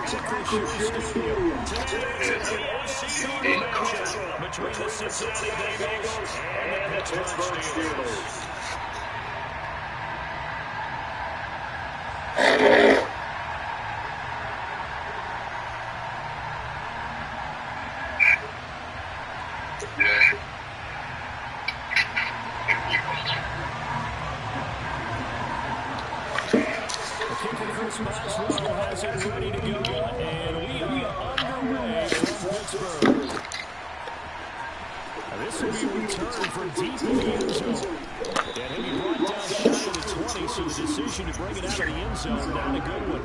Between the Cincinnati Bengals and the Pittsburgh Steelers. Has it ready to go, and we are underway from Pittsburgh. Now this will be a return from deep in the end zone. And he'll be brought down shy of the 20, so the decision to bring it out of the end zone, not a good one.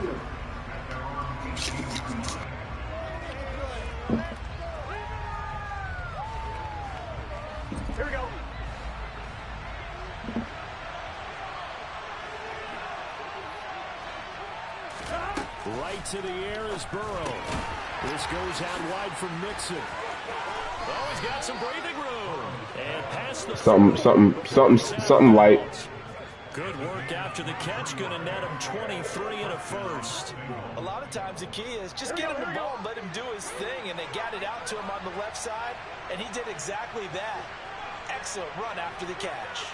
Here we go. Right to the air is Burrow. This goes out wide from Mixon. Oh, he's got some breathing room. And past the something light. Good work after the catch. Going to net him 23 and a first. A lot of times the key is just get him the ball and let him do his thing. And they got it out to him on the left side, and he did exactly that. Excellent run after the catch.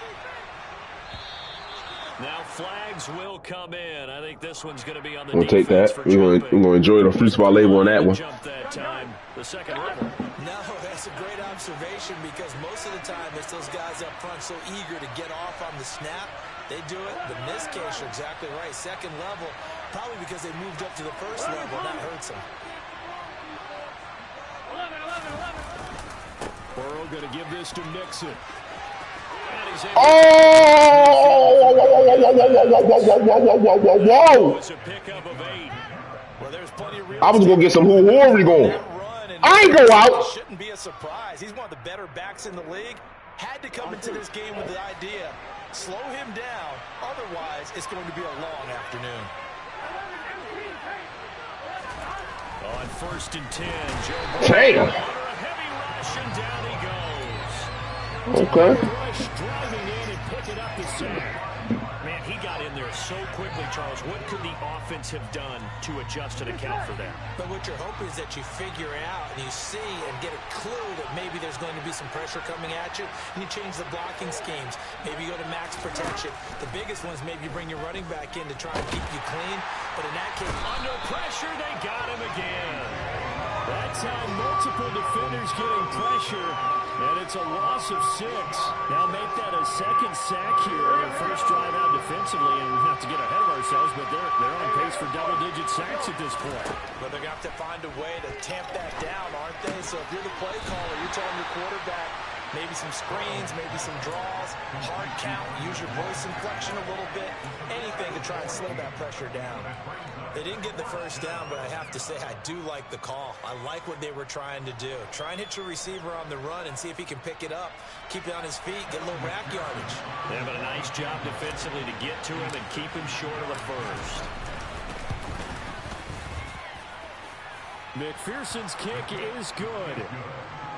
Now flags will come in. I think this one's going to be on the we'll take that. We're going to enjoy the free spot label on that one. Jump that time, the second level. No, that's a great observation because most of the time it's those guys up front so eager to get off on the snap. They do it, but in this case, you're exactly right. Second level, probably because they moved up to the first level, and that hurts them. Burrow going to give this to Mixon. Oh! I was going to get some Hoorie going. I ain't go out. Shouldn't be a surprise. He's one of the better backs in the league. Had to come into this game with the idea, slow him down. Otherwise, it's going to be a long afternoon. On 1st and 10, Joe Burrow. A heavy rush, and down he goes. Okay. Driving in and picking up the sack. Man, he got in there so quickly, Charles. What could the offense have done to adjust and account for that? But what you're hoping is that you figure out and you see and get a clue that maybe there's going to be some pressure coming at you, and you change the blocking schemes. Maybe you go to max protection. The biggest one is maybe you bring your running back in to try and keep you clean. But in that case, under pressure, they got him again. That time, multiple defenders getting pressure. And it's a loss of 6. Now make that a second sack here. Their first drive out defensively, and not to get ahead of ourselves, but they're on pace for double-digit sacks at this point. But they're going to have to find a way to tamp that down, aren't they? So if you're the play caller, you're telling your quarterback maybe some screens, maybe some draws, hard count, use your voice inflection a little bit, anything to try and slow that pressure down. They didn't get the first down, but I have to say I do like the call. I like what they were trying to do. Try and hit your receiver on the run and see if he can pick it up, keep it on his feet, get a little rack yardage. They have a nice job defensively to get to him and keep him short of the first. McPherson's kick is good.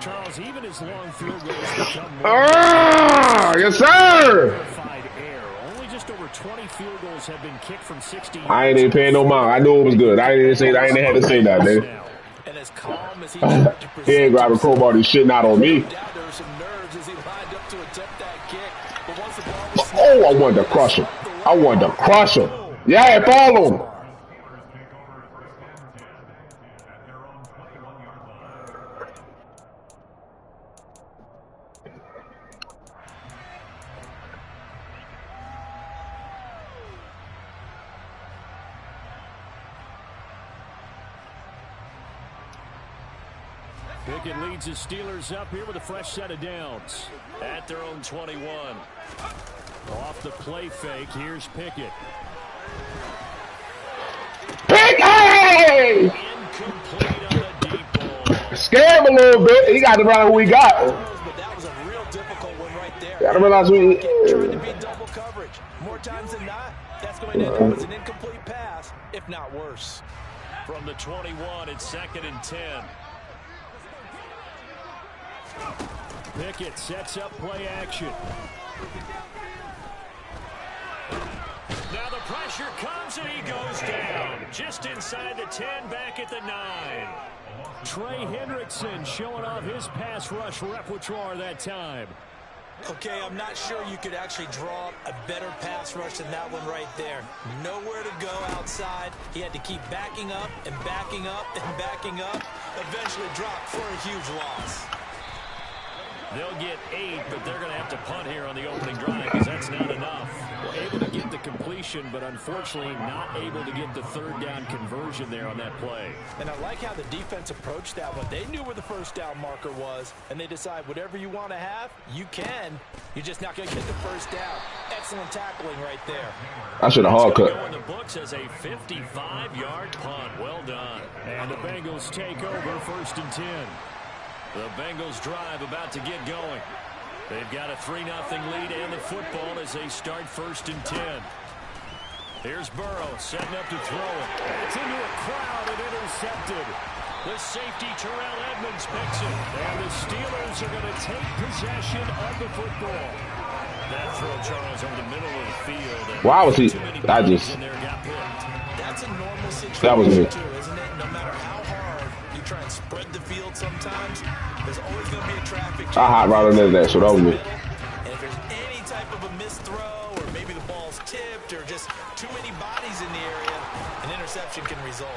Charles, even his long field goals become more. Yes, sir. Air. Only just over 20 field goals have been kicked from 60. I ain't even paying no mind. I knew it was good. I ain't had to say that, nigga. And as calm as he tried to present, he ain't grabbing crowbar. He's shitting out on me. There were some nerves as he lined up to attempt that kick. But once the ball was oh, I wanted to crush him. I wanted to crush him. Yeah, follow him. Pickett leads the Steelers up here with a fresh set of downs at their own 21. Off the play fake, here's Pickett. Pickett! Incomplete on the deep ball. Scare him a little bit. He got to realize who he got. But that was a real difficult one right there. Got to realize who he trying to beat double coverage. More times than not, that's going to end up as an incomplete pass, if not worse. From the 21, it's 2nd and 10. Pickett sets up play action. Now the pressure. pressure comes, and he goes down. Just inside the 10, back at the 9. Trey Hendrickson showing off his pass rush repertoire that time. Okay, I'm not sure you could actually draw a better pass rush than that one right there. Nowhere to go outside. He had to keep backing up and backing up and backing up. Eventually dropped for a huge loss. They'll get 8, but they're going to have to punt here on the opening drive because that's not enough. Well, able to get the completion, but unfortunately not able to get the third down conversion there on that play. And I like how the defense approached that one. They knew where the first down marker was, and they decide whatever you want to have, you can. You're just not going to get the first down. Excellent tackling right there. I should have hard cut. Go in the books as a 55-yard punt. Well done. And the Bengals take over 1st and 10. The Bengals drive about to get going. They've got a 3-0 lead and the football as they start 1st and 10. Here's Burrow setting up to throw it. It's into a crowd and intercepted. The safety Terrell Edmonds picks it. And the Steelers are going to take possession of the football. That throw, Charles, over the middle of the field. Why was he? I just. That's a normal situation. That was me. Too, isn't it? No matter how hard you try and spread the field sometimes, there's always going to be a traffic jam. I hot right under that, so that was me. And if there's any type of a missed throw, or maybe the ball's tipped, or just too many bodies in the area, an interception can result.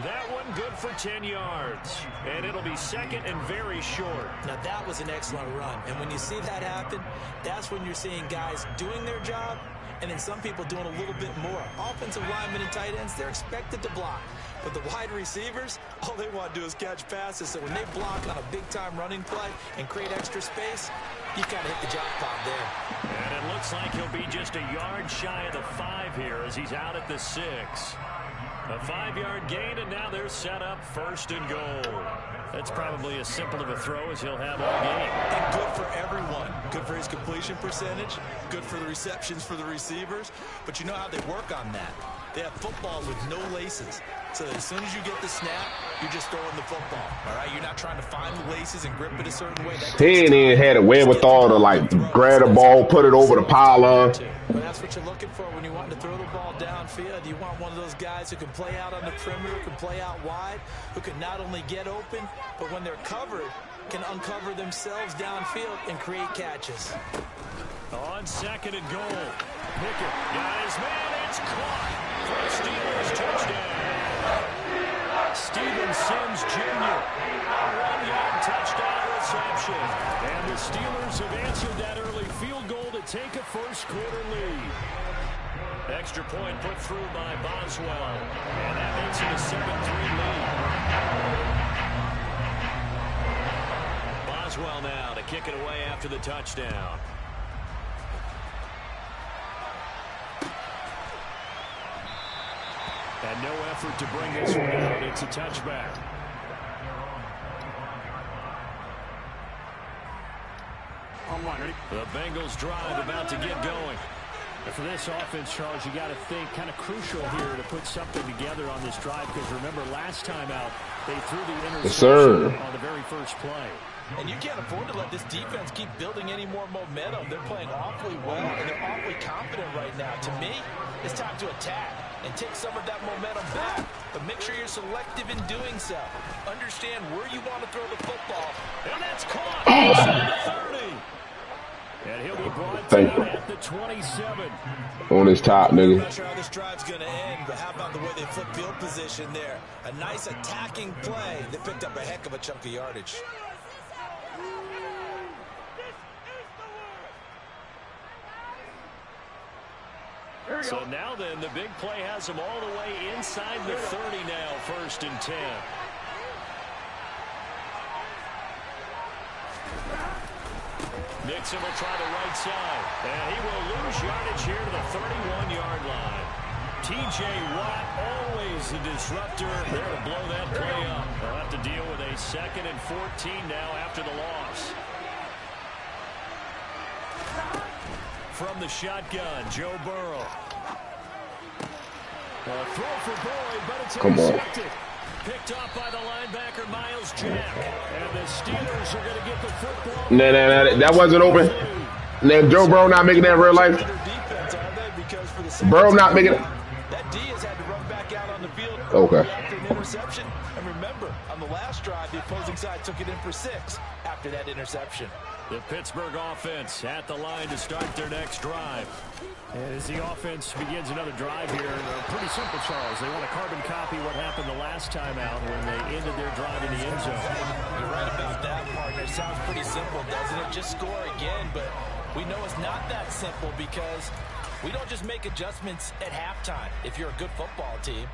That one good for 10 yards. And it'll be 2nd and very short. Now, that was an excellent run. And when you see that happen, that's when you're seeing guys doing their job, and then some people doing a little bit more. Offensive linemen and tight ends, they're expected to block. But the wide receivers, all they want to do is catch passes. So when they block on a big-time running play and create extra space, you kind of hit the jackpot there. And it looks like he'll be just a yard shy of the 5 here as he's out at the 6. A 5-yard gain, and now they're set up 1st and goal. That's probably as simple of a throw as he'll have all game. And good for everyone. Good for his completion percentage. Good for the receptions for the receivers. But you know how they work on that. They have footballs with no laces. So as soon as you get the snap, you're just throwing the football. All right? You're not trying to find the laces and grip it a certain way. He ain't even had a wherewithal to, like, grab the ball, put it over the pylon. But that's what you're looking for when you want to throw the ball downfield. You want one of those guys who can play out on the perimeter, who can play out wide, who can not only get open, but when they're covered, can uncover themselves downfield and create catches. On 2nd and goal. Pickett got his man. It's caught for a Steelers touchdown. Steven Sims Jr. A 1-yard touchdown reception. And the Steelers have answered that early field goal to take a first-quarter lead. Extra point put through by Boswell. And that makes it a 7-3 lead. Boswell now to kick it away after the touchdown. And no effort to bring this one out. It's a touchback. The Bengals drive about to get going. And for this offense, Charles, you got to think kind of crucial here to put something together on this drive because remember last time out they threw the interception on the very first play. And you can't afford to let this defense keep building any more momentum. They're playing awfully well, and they're awfully confident right now. To me, it's time to attack and take some of that momentum back. But make sure you're selective in doing so. Understand where you want to throw the football. And that's caught. Inside the 30. And he'll be brought down at the 27. On his top, nigga. I'm not sure how this drive's going to end, but how about the way they flip field position there? A nice attacking play. They picked up a heck of a chunk of yardage. So now then, the big play has them all the way inside the 30 now, 1st and 10. Nixon will try the right side, and he will lose yardage here to the 31-yard line. T.J. Watt, always the disruptor, there to blow that play up. They'll have to deal with a 2nd and 14 now after the loss. From the shotgun, Joe Burrow. A throw for Boyd, but it's intercepted. Picked off by the linebacker, Miles Jack. And the Steelers are going to get the football. No, that wasn't open. Now, Joe Burrow not making that real life. Defense, are they? Because for the Burrow not making it. That D has had to run back out on the field Okay. after an interception. And remember, on the last drive, the opposing side took it in for 6 after that interception. The Pittsburgh offense at the line to start their next drive. And as the offense begins another drive here, pretty simple, Charles. They want to carbon copy what happened the last time out when they ended their drive in the end zone. You're right about that, partner. Sounds pretty simple, doesn't it? Just score again, but we know it's not that simple because we don't just make adjustments at halftime if you're a good football team.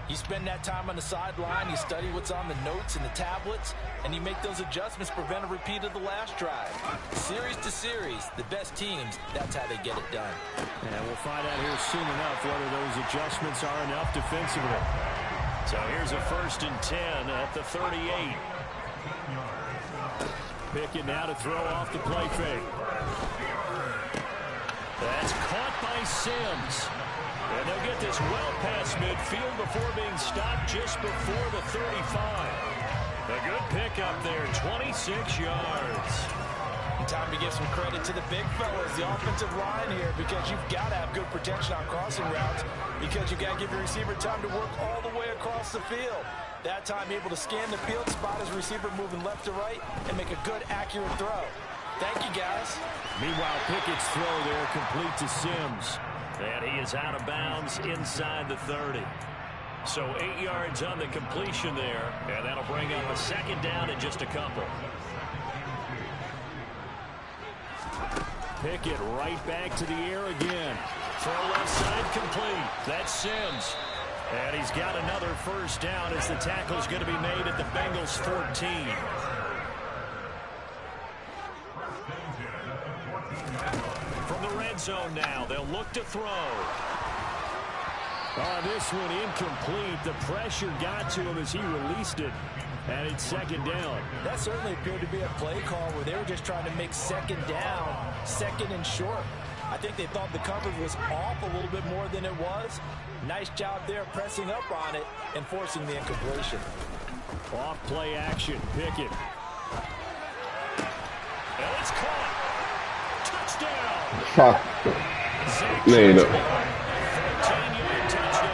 You spend that time on the sideline, you study what's on the notes and the tablets, and you make those adjustments to prevent a repeat of the last drive. Series to series, the best teams, that's how they get it done. And we'll find out here soon enough whether those adjustments are enough defensively. So here's a 1st and 10 at the 38. Pickett now to throw off the play fake. That's caught by Sims. And they'll get this well past midfield before being stopped just before the 35. A good pickup there, 26 yards. And time to give some credit to the big fellas, the offensive line here, because you've got to have good protection on crossing routes because you've got to give your receiver time to work all the way across the field. That time able to scan the field, spot his receiver moving left to right, and make a good, accurate throw. Thank you, guys. Meanwhile, Pickett's throw there complete to Sims. And he is out of bounds inside the 30. So 8 yards on the completion there. And that'll bring up a 2nd down in just a couple. Pickett right back to the air again. Throw left side complete. That's Sims. And he's got another 1st down as the tackle's going to be made at the Bengals 14. From the red zone now, they'll look to throw. This one incomplete. The pressure got to him as he released it. And it's 2nd down. That certainly appeared to be a play call where they were just trying to make 2nd down, 2nd and short. I think they thought the coverage was off a little bit more than it was. Nice job there pressing up on it and forcing the incompletion. Off play action, Pickett. And it's caught. Touchdown. Fuck. Man, 14-yard touchdown.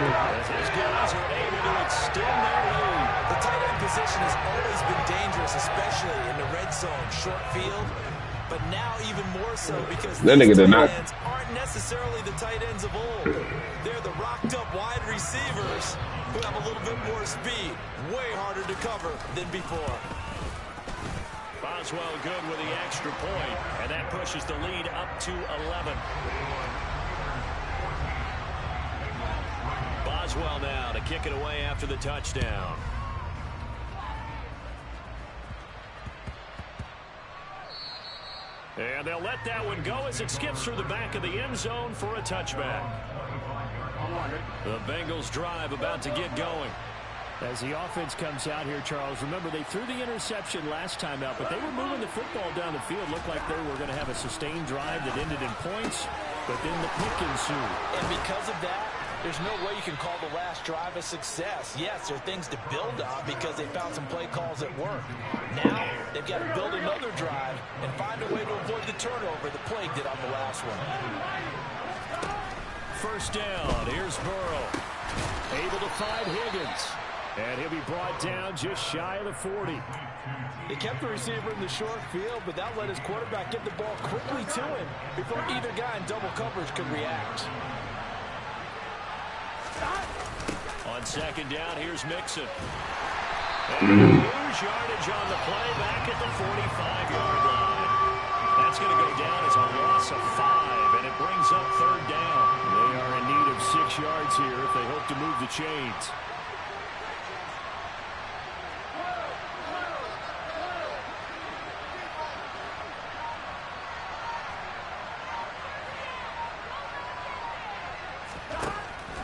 As his guys are able to extend their lead. The tight end position has always been dangerous, especially in the red zone, short field. But now even more so because that nigga did not. Ends aren't necessarily the tight ends of old. They're the rocked up wide receivers who have a little bit more speed. Way harder to cover than before. Boswell good with the extra point, and that pushes the lead up to 11. Boswell now to kick it away after the touchdown. And they'll let that one go as it skips through the back of the end zone for a touchback. The Bengals drive about to get going. As the offense comes out here, Charles, remember they threw the interception last time out, but they were moving the football down the field. Looked like they were going to have a sustained drive that ended in points, but then the pick ensued. And because of that, there's no way you can call the last drive a success. Yes, there are things to build on because they found some play calls that work. Now, they've got to build another drive and find a way to avoid the turnover the play did on the last one. 1st down. Here's Burrow. Able to find Higgins. And he'll be brought down just shy of the 40. They kept the receiver in the short field, but that let his quarterback get the ball quickly to him before either guy in double coverage could react. On 2nd down, here's Mixon. And huge yardage on the play back at the 45-yard line. That's going to go down as a loss of 5, and it brings up 3rd down. They are in need of 6 yards here if they hope to move the chains.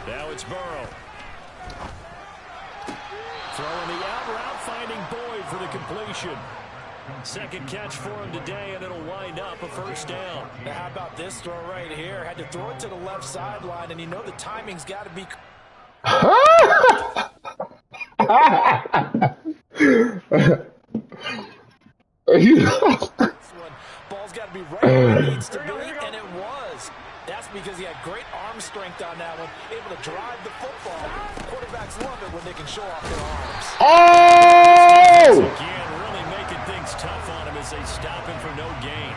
Now it's Burrow. Throwing the out route, finding Boyd for the completion. 2nd catch for him today, and it'll wind up a 1st down. Now how about this throw right here? Had to throw it to the left sideline, and you know the timing's got to be... Ball's got to be right where it needs to be, and it was. That's because he had great arm strength on that one, able to drive the football. Quarterbacks love it when they can show off their arms. Oh! Again, really making things tough on him as they stop him for no gain.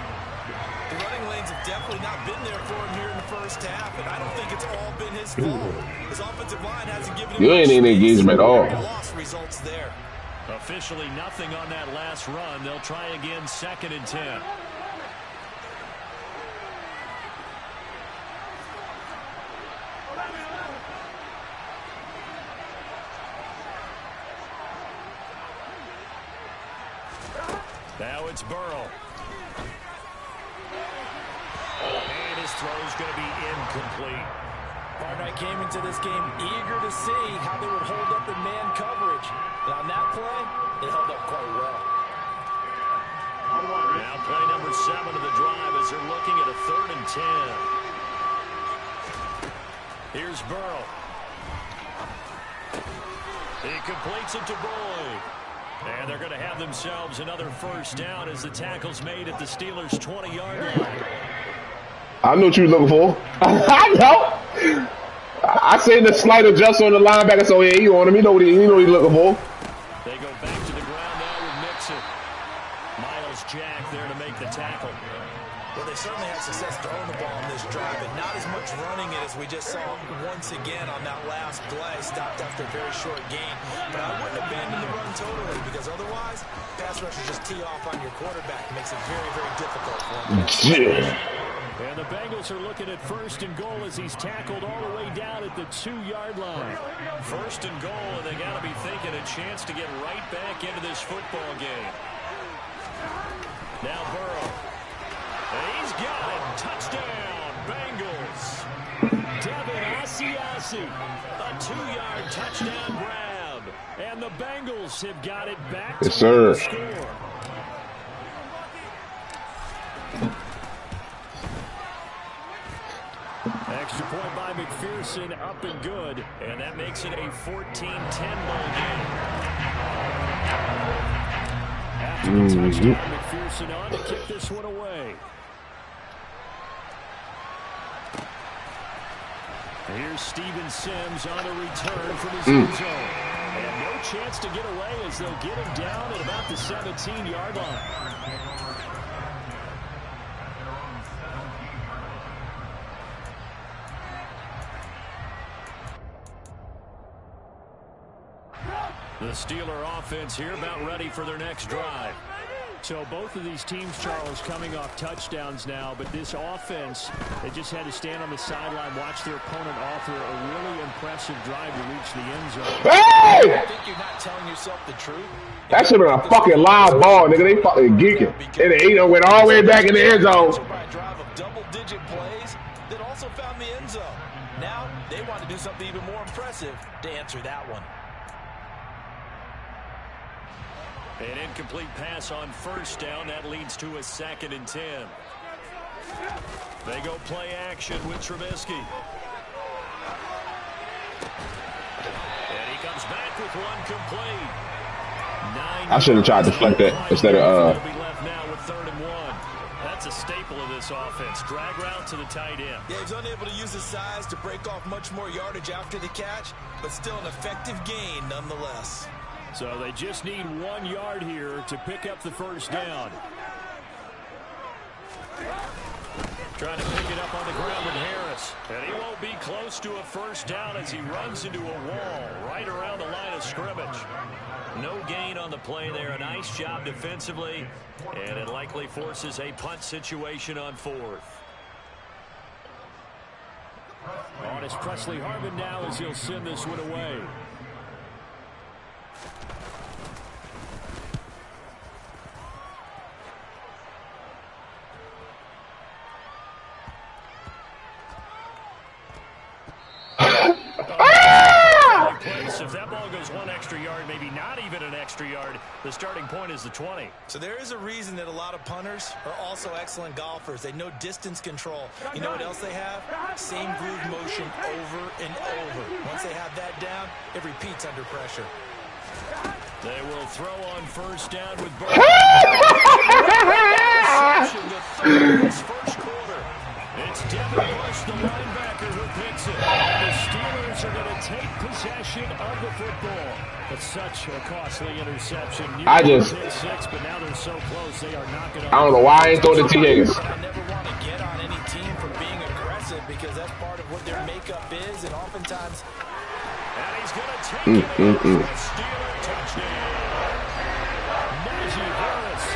The running lanes have definitely not been there for him here in the first half, and I don't think it's all been his fault. His offensive line hasn't given him You ain't in engagement at all. lost results there. Officially nothing on that last run. They'll try again, 2nd and 10. Now it's Burrow. And his throw's going to be incomplete. Hardnight came into this game eager to see how they would hold up in man coverage. And on that play, it held up quite well. Now play number 7 of the drive as they're looking at a 3rd and 10. Here's Burrow. He completes it to Boyd. And they're going to have themselves another first down as the tackle's made at the Steelers' 20-yard line. I knew what you were looking for. I know. I seen the slight adjustment on the linebacker, so yeah, you on him. You know what he's looking for. They go back to the ground now with Mixon. Miles Jack there to make the tackle. Well, they certainly had success throwing the ball in this drive, and not as much running it as we just saw once again on that last play. Stopped after a very short gain. But I wouldn't abandon the run totally, because otherwise, pass rushers just tee off on your quarterback. It makes it very, very difficult for him. And the Bengals are looking at 1st and goal as he's tackled all the way down at the 2-yard line. 1st and goal, and they got to be thinking a chance to get right back into this football game. Now Burrow. He's got it. Touchdown, Bengals. Devin Asiasi, a 2-yard touchdown grab. And the Bengals have got it back to the score. Extra point by McPherson, up and good. And that makes it a 14-10 ball game. After the touchdown, McPherson on to kick this one away. Here's Steven Sims on a return from his end zone. And no chance to get away as they'll get him down at about the 17-yard line. The Steeler offense here about ready for their next drive. So both of these teams, Charles, coming off touchdowns now, but this offense, they just had to stand on the sideline, watch their opponent offer a really impressive drive to reach the end zone. Hey! I think you're not telling yourself the truth. That should have been a fucking live ball, nigga. They fucking geeking. And the 8 went all the way back in the end zone. By a drive of double-digit plays that also found the end zone. Now they want to do something even more impressive to answer that one. An incomplete pass on 1st down. That leads to a 2nd and 10. They go play action with Trubisky. And he comes back with one complete. I should have tried to deflect that instead of They'll be left now with 3rd and 1. That's a staple of this offense. Drag route to the tight end. Yeah, he's unable to use his size to break off much more yardage after the catch, but still an effective gain nonetheless. So they just need 1 yard here to pick up the first down. Trying to pick it up on the ground with Harris. And he won't be close to a first down as he runs into a wall right around the line of scrimmage. No gain on the play there. A nice job defensively. And it likely forces a punt situation on 4th. On is Presley Harvin now as he'll send this one away. If that ball goes 1 extra yard, maybe not even an extra yard, the starting point is the 20. So there is a reason that a lot of punters are also excellent golfers. They know distance control. You know what else they have? Same groove motion over and over. Once they have that down, it repeats under pressure. They will throw on 1st down with Burrow. The third in this first quarter. It's Devin Bush, the linebacker, who picks it. The Steelers are going to take possession of the football. But such a costly interception. I just... Six, but now they're so close, they are not going to... I don't know why I ain't throwing the T. Higgins. I never want to get on any team for being aggressive because that's part of what their makeup is, and oftentimes... And he's going to take it in for a Steeler touchdown. Najee Harris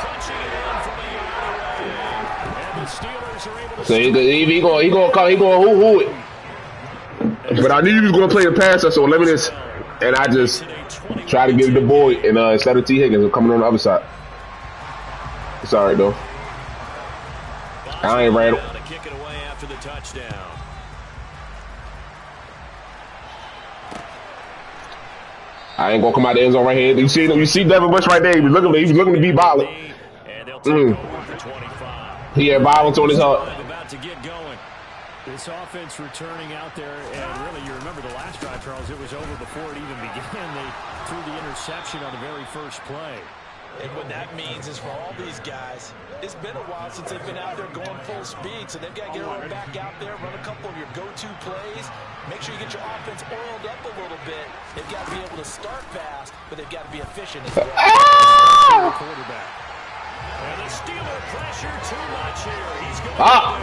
punching it in from a yard away. And the Steelers are able to... So he gonna who it. But I knew he was gonna play the passer, so let me just... And I just try to get the boy, and instead of T. Higgins, I'm coming on the other side. It's all right, though. I ain't ran. Kick it away after the touchdown. I ain't gonna come out the end zone right here. You see Devin Bush right there. He was looking to be violent. He had violence on his heart. About to get going. This offense returning out there, and really, you remember the last drive, Charles. It was over before it even began. They threw the interception on the very first play. And what that means is for all these guys, it's been a while since they've been out there going full speed, so they've got to get everyone back out there, run a couple of your go-to plays, make sure you get your offense oiled up a little bit. They've got to be able to start fast, but they've got to be efficient as well. Quarterback. And the Steeler pressure too much here. He's going down.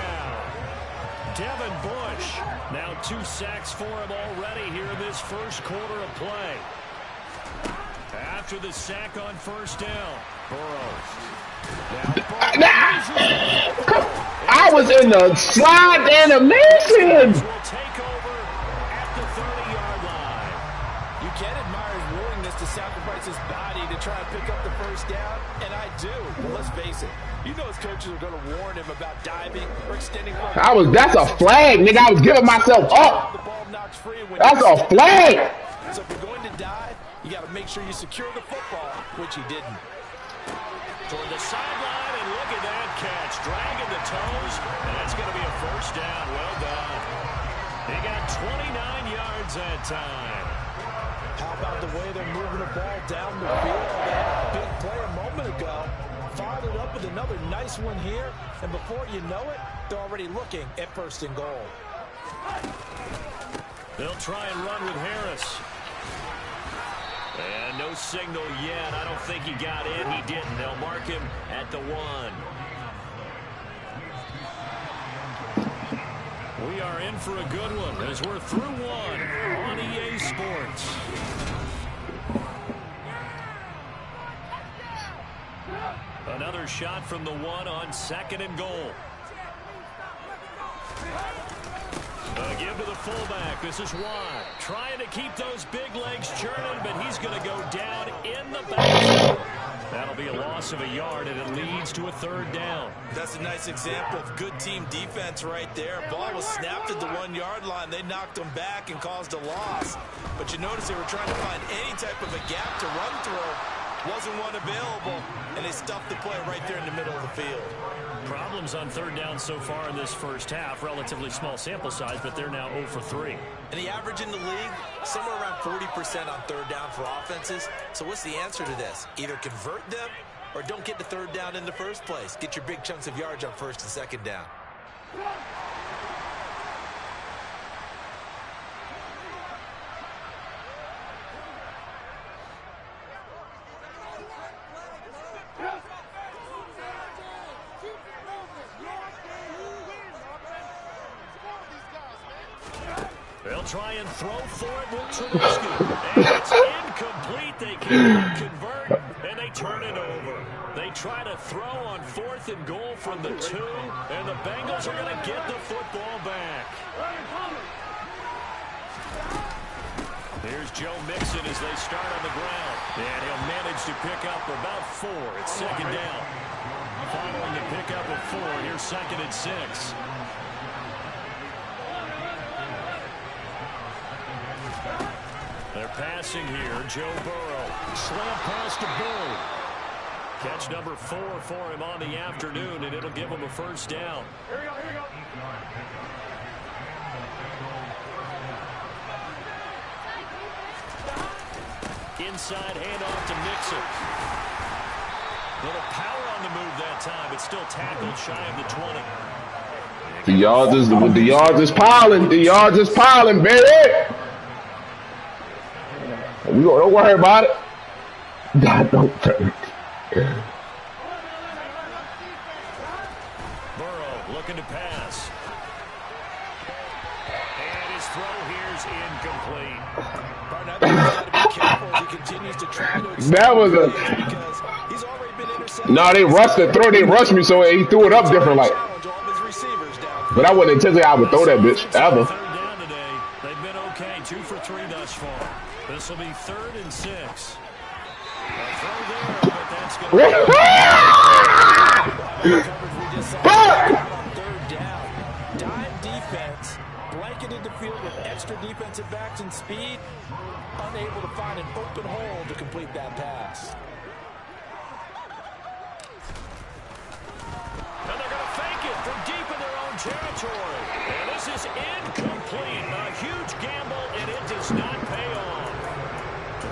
Devin Bush. Now 2 sacks for him already here in this first quarter of play. After the sack on first down, Burrows. I was in the slide animation. Will take over at the 30-yard line. You can admire his willingness to sacrifice his body to try and pick up the first down, and I do. But let's face it, you know his coaches are going to warn him about diving or extending. That's a flag, nigga. I was giving myself up. That's a flag. So if you're going to dive, you got to make sure you secure the football, which he didn't. Toward the sideline, and look at that catch. Dragging the toes, and that's going to be a first down. Well done. He got 29 yards that time. How about the way they're moving the ball down the field? They had a big play a moment ago. Followed it up with another nice one here, and before you know it, they're already looking at first and goal. They'll try and run with Harris. And no signal yet. I don't think he got in. He didn't. They'll mark him at the 1. We are in for a good one as we're through 1 on EA Sports. Another shot from the 1 on 2nd and goal. Give to the fullback. This is Watt. Trying to keep those big legs churning, but he's going to go down in the back. That'll be a loss of a yard, and it leads to a 3rd down. That's a nice example of good team defense right there. Ball was snapped at the 1-yard line. They knocked him back and caused a loss. But you notice they were trying to find any type of a gap to run through. Wasn't one available, and they stuffed the play right there in the middle of the field. Problems on 3rd down so far in this first half. Relatively small sample size, but they're now 0 for 3. And the average in the league, somewhere around 40% on 3rd down for offenses. So what's the answer to this? Either convert them or don't get the 3rd down in the first place. Get your big chunks of yards on 1st and 2nd down. They'll try and throw for it with Trubisky. And it's incomplete. They can't convert, and they turn it over. They try to throw on 4th and goal from the 2, and the Bengals are going to get the football back. Here's Joe Mixon as they start on the ground. And he'll manage to pick up about 4. It's 2nd down. Following the pickup of 4, here's 2nd and 6. They're passing here. Joe Burrow. Slam pass to Bull. Catch number 4 for him on the afternoon, and it'll give him a 1st down. Here we go, here we go. Inside handoff to Mixon. Little power on the move that time, but still tackled shy of the 20. And The yards is piling. The yards is piling, baby. Don't worry about it. God, don't hurt. Burrow looking to pass. And his throw here is incomplete. That was a... No, they rushed the throw. They rushed me, so he threw it up different, like. But I wouldn't intentionally. I would throw that bitch ever. They've been okay, 2 for 3 thus far. This will be 3rd and 6. A throw there, but that's going to Dime defense, blanketed the field with extra defensive backs and speed, unable to find an open hole to complete that pass. And they're going to fake it from deep in their own territory. And this is incomplete. A huge gamble, and it does not pay off.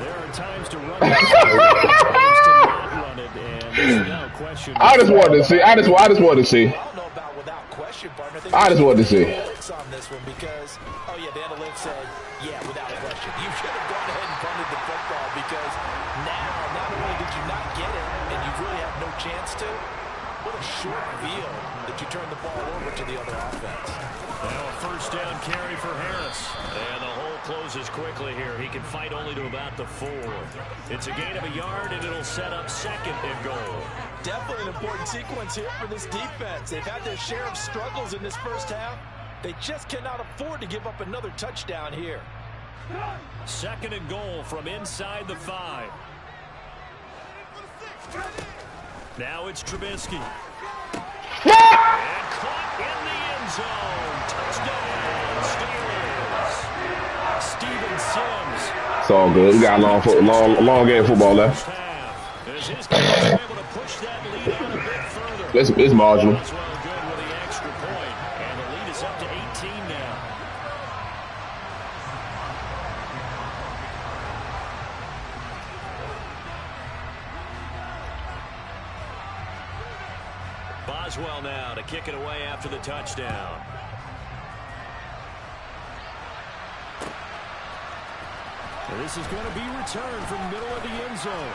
There are times to run it, times to not run it, and there's no question. I just wanted to see. I just wanted to see. I don't know about without question, partner. I just wanted to see. On this one because, oh yeah, the analytics said, yeah, without question. You should have gone ahead and punted the football because now, not only did you not get it, and you really have no chance to, what a short field that you turn the ball over to the other offense. Now a first down carry for Harris. And the hole closes quickly here. He can fight only to about the 4. It's a gain of a yard, and it'll set up 2nd and goal. Definitely an important sequence here for this defense. They've had their share of struggles in this first half. They just cannot afford to give up another touchdown here. 2nd and goal from inside the 5. Now it's Trubisky. And caught in the end zone. Touchdown, Steelers. Steven Sims. It's all good. We got a long game of football left. Is his team able to push that lead out a bit further? It's marginal. As well good with the extra point. And the lead is up to 18 now. Boswell now to kick it away after the touchdown. And this is going to be returned from the middle of the end zone.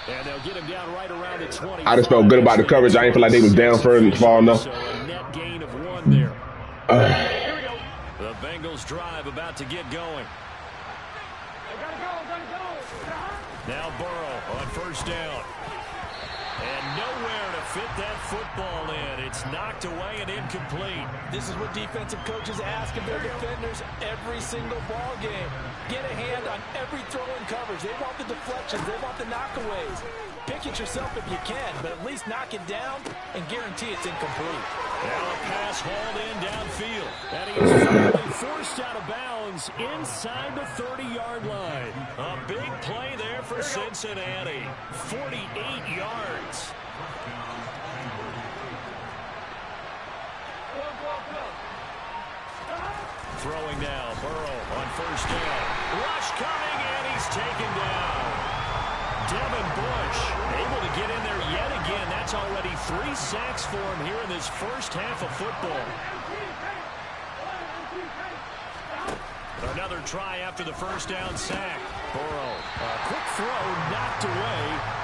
And they'll get him down right around the 20. I just felt good about the coverage. I ain't feel like they was down further and far enough. So a net gain of 1 there. Here we go. The Bengals drive about to get going. Now Burrow on first down. And nowhere to fit that football in. It's knocked away and incomplete. This is what defensive coaches ask of their defenders every single ball game. Get a hand on every throw in coverage. They want the deflections. They want the knockaways. Pick it yourself if you can, but at least knock it down and guarantee it's incomplete. Now a pass hauled in downfield. And he's finally forced out of bounds inside the 30-yard line. A big play there for Cincinnati. 48 yards. Throwing now, Burrow on first down. Rush coming, and he's taken down. Devin Bush able to get in there yet again. That's already 3 sacks for him here in this first half of football. Another try after the first down sack. Burrow, a quick throw knocked away.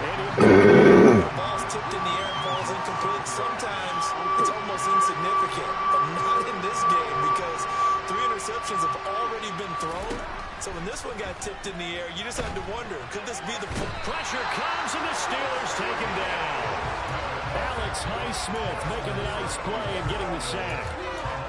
And the ball's tipped in the air and falls incomplete. Sometimes it's almost insignificant, but not in this game because 3 interceptions have already been thrown. So when this one got tipped in the air, you just had to wonder, could this be the... Pressure comes and the Steelers take him down. Alex Highsmith making the nice play and getting the sack.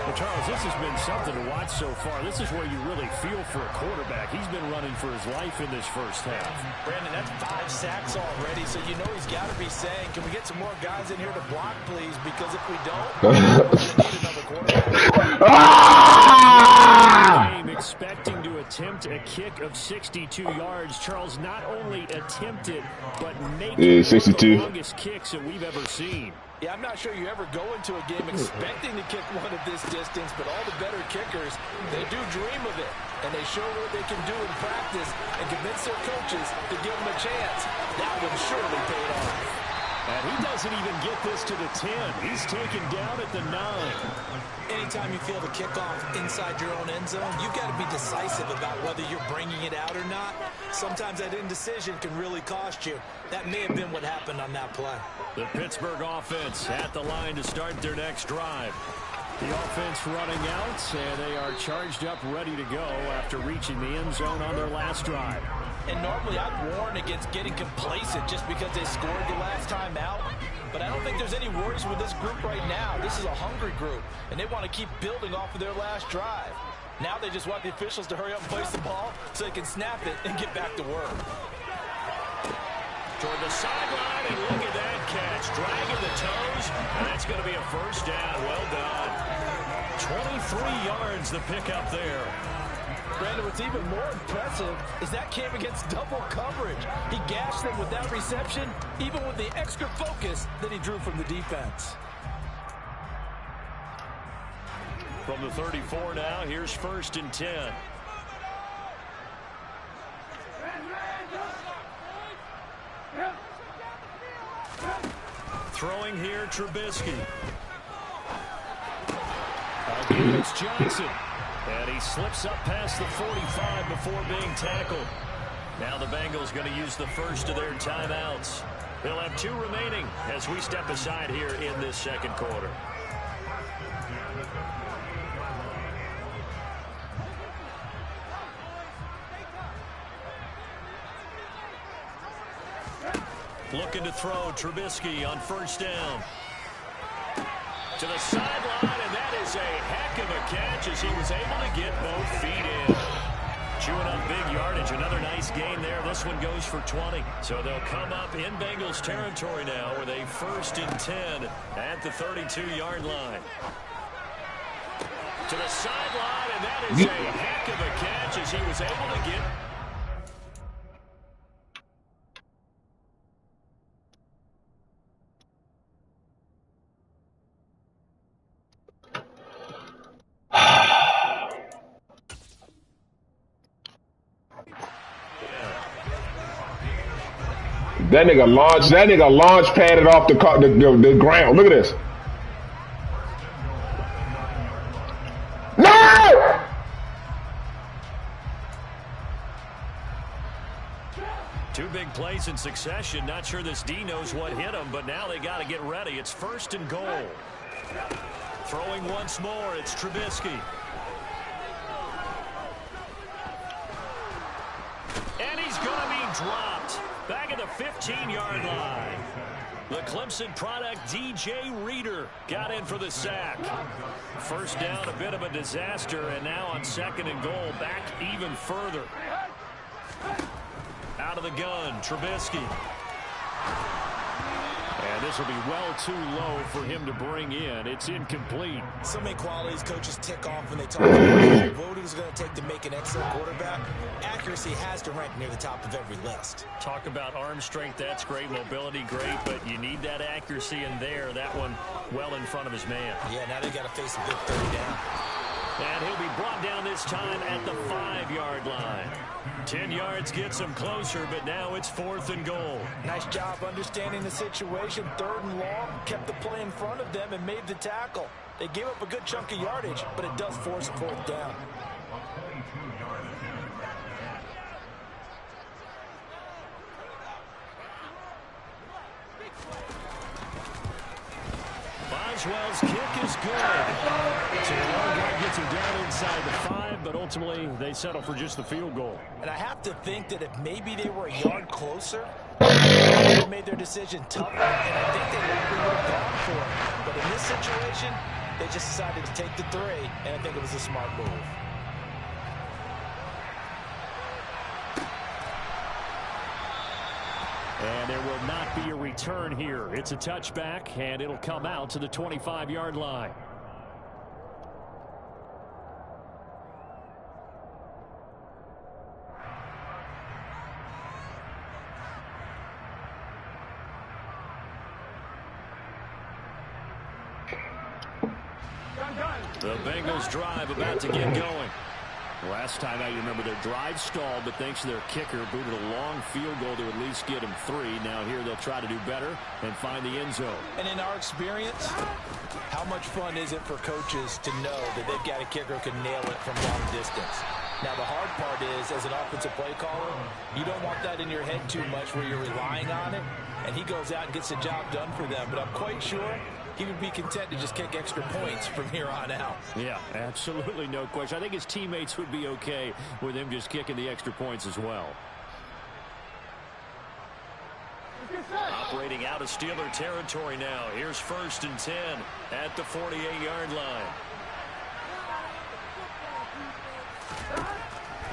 Well, Charles, this has been something to watch so far. This is where you really feel for a quarterback. He's been running for his life in this first half. Brandon, that's 5 sacks already, so you know he's got to be saying, can we get some more guys in here to block, please? Because if we don't, we're going to need another quarterback. Game expecting to attempt a kick of 62 yards. Charles not only attempted, but making one of the longest kicks that we've ever seen. Yeah, I'm not sure you ever go into a game expecting to kick one of this distance, but all the better kickers, they do dream of it, and they show what they can do in practice and convince their coaches to give them a chance. That one surely paid off. And he doesn't even get this to the 10. He's taken down at the 9. Anytime you feel the kickoff inside your own end zone, you've got to be decisive about whether you're bringing it out or not. Sometimes that indecision can really cost you. That may have been what happened on that play. The Pittsburgh offense at the line to start their next drive. The offense running out, and they are charged up, ready to go after reaching the end zone on their last drive. And normally I'd warn against getting complacent just because they scored the last time out. But I don't think there's any worries with this group right now. This is a hungry group, and they want to keep building off of their last drive. Now they just want the officials to hurry up and place the ball so they can snap it and get back to work. Toward the sideline, and look at that catch. Dragging the toes, and that's going to be a first down. Well done. 23 yards the pickup there. Brandon, what's even more impressive is that came against double coverage. He gashed them with that reception, even with the extra focus that he drew from the defense. From the 34 now, here's 1st and 10. Throwing here, Trubisky. Again, it's Johnson. And he slips up past the 45 before being tackled. Now the Bengals going to use the first of their timeouts. They'll have 2 remaining as we step aside here in this second quarter. Looking to throw, Trubisky on 1st down. To the sideline, and that is a heck of a catch as he was able to get both feet in. Chewing up big yardage. Another nice gain there. This one goes for 20. So they'll come up in Bengals territory now with a 1st and 10 at the 32-yard line. To the sideline, and that is a heck of a catch as he was able to get... That nigga launch padded off the ground. Look at this. No! Two big plays in succession. Not sure this D knows what hit him, but now they got to get ready. It's 1st and goal. Throwing once more, it's Trubisky. And he's going to be dropped. Back at the 15-yard line. The Clemson product, DJ Reader, got in for the sack. 1st down, a bit of a disaster, and now on 2nd and goal, back even further. Out of the gun, Trubisky. And this will be well too low for him to bring in. It's incomplete. So many qualities coaches tick off when they talk about what it's going to take to make an excellent quarterback. Accuracy has to rank near the top of every list. Talk about arm strength, that's great. Mobility, great, but you need that accuracy in there. That one well in front of his man. Yeah, now they got to face a big 30 down. And he'll be brought down this time at the 5-yard line. 10 yards gets him closer, but now it's 4th and goal. Nice job understanding the situation. 3rd and long, kept the play in front of them and made the tackle. They gave up a good chunk of yardage, but it does force a 4th down. Boswell's kick is good. So the long guy gets him down inside the 5, but ultimately they settle for just the field goal. And I have to think that if maybe they were a yard closer, they made their decision tougher, and I think they likely would have gone for it. But in this situation, they just decided to take the 3, and I think it was a smart move. And there will not be a return here. It's a touchback, and it'll come out to the 25-yard line. The Bengals drive about to get going. Last time out, you remember their drive stalled, but thanks to their kicker, booted a long field goal to at least get him 3. Now here they'll try to do better and find the end zone. And in our experience, how much fun is it for coaches to know that they've got a kicker who can nail it from long distance? Now, the hard part is, as an offensive play caller, you don't want that in your head too much where you're relying on it, and he goes out and gets the job done for them. But I'm quite sure he would be content to just kick extra points from here on out. Yeah, absolutely no question. I think his teammates would be okay with him just kicking the extra points as well. Operating out of Steeler territory now. Here's 1st and 10 at the 48-yard line.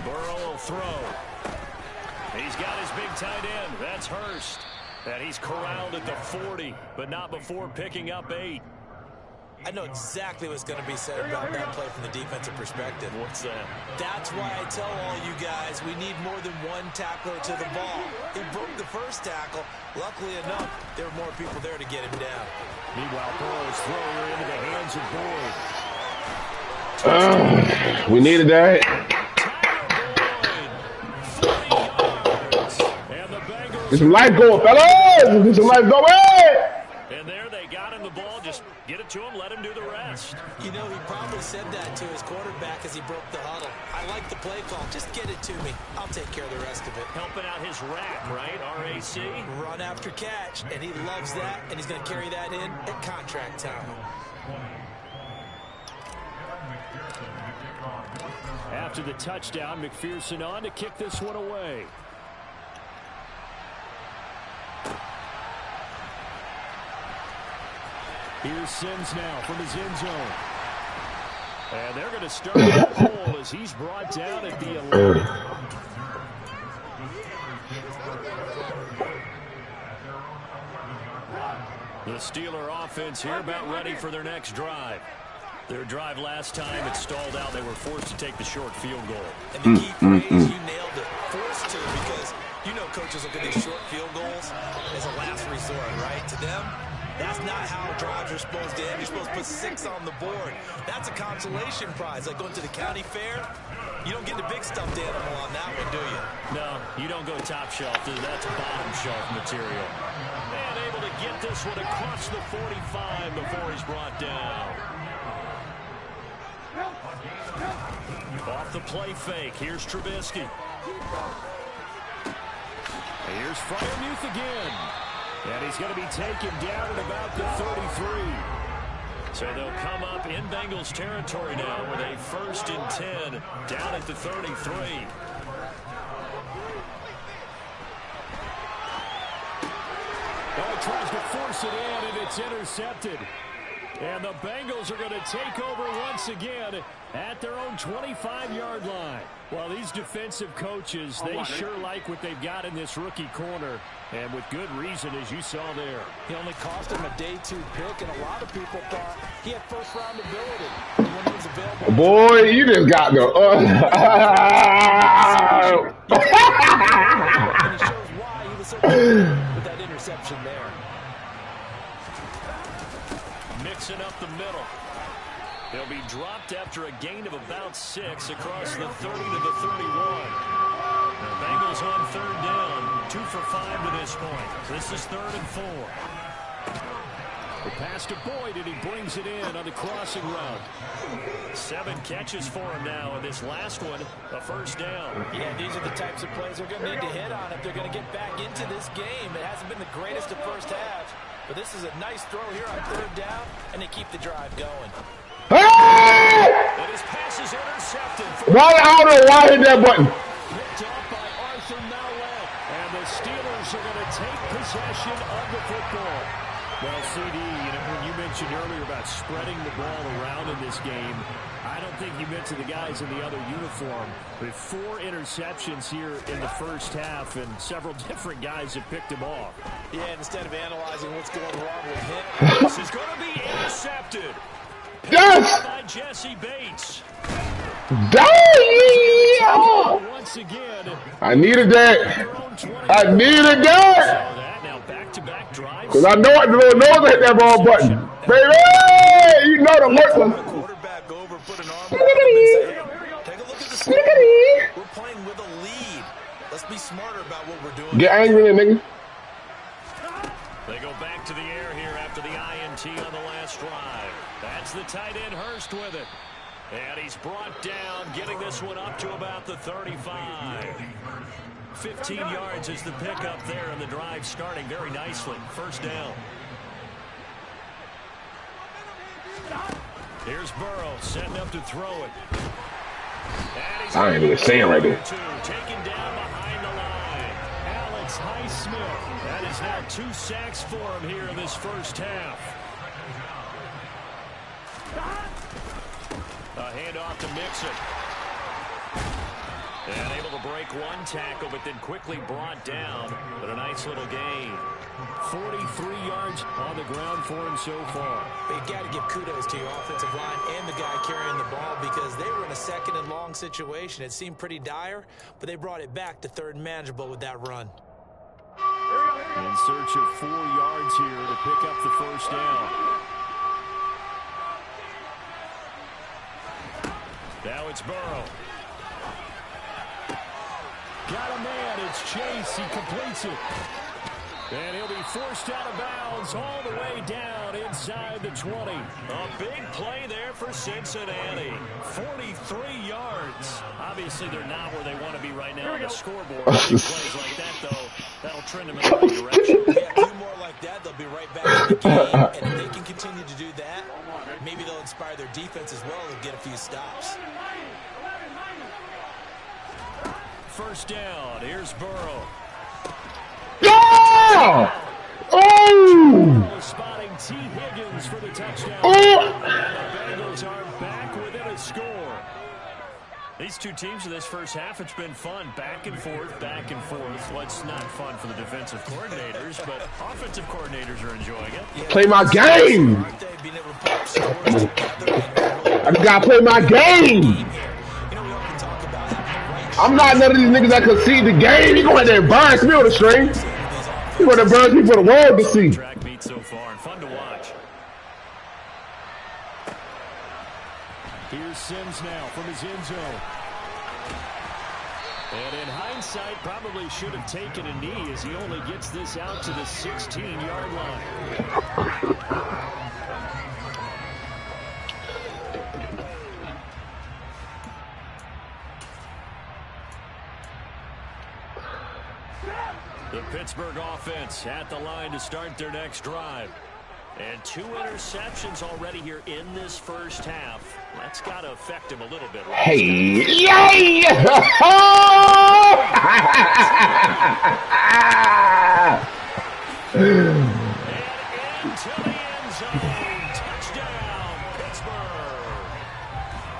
Burrow will throw. He's got his big tight end. That's Hurst. And he's corralled at the 40, but not before picking up 8. I know exactly what's going to be said about that play from the defensive perspective. What's that? That's why I tell all you guys we need more than one tackler to the ball. He broke the first tackle. Luckily enough, there were more people there to get him down. Meanwhile, Burrow's thrower into the hands of Boyd. We needed that. Get some life going, fellas! Get some life going! And there they got him the ball. Just get it to him, let him do the rest. You know, he probably said that to his quarterback as he broke the huddle. I like the play call. Just get it to me. I'll take care of the rest of it. Helping out his rack, right? RAC. Run after catch, and he loves that, and he's going to carry that in at contract time. After the touchdown, McPherson on to kick this one away. Here's Sims now from his end zone. And they're going to start the pull as he's brought down at the 11. The Steeler offense here about ready for their next drive. Their drive last time, it stalled out. They were forced to take the short field goal. And the key phrase, you nailed it, forced to, because you know coaches look at these short field goals as a last resort, right? To them, that's not how drives are supposed to end. You're supposed to put 6 on the board. That's a consolation prize, like going to the county fair. You don't get the big stuffed animal on that one, do you? No, you don't go top shelf. That's bottom shelf material. And able to get this one across the 45 before he's brought down. Off the play fake. Here's Trubisky. Here's Freiermuth again. And he's going to be taken down at about the 33. So they'll come up in Bengals territory now with a 1st and 10 down at the 33. Oh, he tries to force it in, and it's intercepted. And the Bengals are going to take over once again at their own 25-yard line. Well, these defensive coaches, they sure like what they've got in this rookie corner, and with good reason, as you saw there. He only cost him a day 2 pick, and a lot of people thought he had first-round ability. And when he was available, boy, you just got the... and it shows why he was so good with that interception there. Mixing up the middle. They'll be dropped after a gain of about 6 across the 30 to the 31. The Bengals on 3rd down, 2 for 5 to this point. This is 3rd and 4. The pass to Boyd, and he brings it in on the crossing route. 7 catches for him now, and this last one, a 1st down. Yeah, these are the types of plays they're going to need to hit on if they're going to get back into this game. It hasn't been the greatest of first halves, but this is a nice throw here on 3rd down, and they keep the drive going. And his pass is intercepted. Why, I don't know why I hit that button. Picked off by Arthur Mallett, and the Steelers are going to take possession of the football. Well, CD, when you mentioned earlier about spreading the ball around in this game, I don't think you meant to the guys in the other uniform. With 4 interceptions here in the first half, and several different guys have picked him off. Yeah, instead of analyzing what's going wrong with him, this is going to be intercepted. Yes! By Jesse Bates. Damn! Once again, I needed that. I needed that. Now back-to-back drives. Because I know I hit that wrong button. Baby! You know the work one. quarterback over, put an arm around him and say, hey, take a look at the score. Let's be smarter about what we're doing. Get angry, nigga. They go back to the air here after the INT on the last drive. That's the tight end Hurst with it. And he's brought down, getting this one up to about the 35. 15 yards is the pickup there, and the drive starting very nicely. First down. Here's Burrow setting up to throw it. I ain't even saying right there. Taken down behind the line. Alex Highsmith. That is now 2 sacks for him here in this first half. A handoff to Mixon. And able to break one tackle, but then quickly brought down. But a nice little gain. 43 yards on the ground for him so far. You've got to give kudos to your offensive line and the guy carrying the ball because they were in a second and long situation. It seemed pretty dire, but they brought it back to third and manageable with that run. In search of 4 yards here to pick up the first down. Now it's Burrow. Got a man. It's Chase. He completes it. And he'll be forced out of bounds all the way down inside the 20. A big play there for Cincinnati. 43 yards. Obviously, they're not where they want to be right now on the scoreboard. Big plays like that, though, that'll trend them in the right direction. Yeah, a few more like that, they'll be right back in the game. And if they can continue to do that, maybe they'll inspire their defense as well and get a few stops. First down. Here's Burrow. Yeah! Oh! Spotting T. Higgins for the touchdown. Oh! And the Bengals are back within a score. These two teams in this first half, it's been fun. Back and forth, back and forth. Well, it's not fun for the defensive coordinators, but offensive coordinators are enjoying it. Play my game! I just gotta play my game! I'm not none of these niggas that concede the game. You going there and burn me on the string. You going to burn me for the world to see. Track meet so far and fun to watch. Here's Sims now from his end zone. And in hindsight, probably should have taken a knee as he only gets this out to the 16-yard line. The Pittsburgh offense at the line to start their next drive. And 2 interceptions already here in this first half. That's got to affect him a little bit. Right? Hey, yay! And into the end zone. Touchdown, Pittsburgh.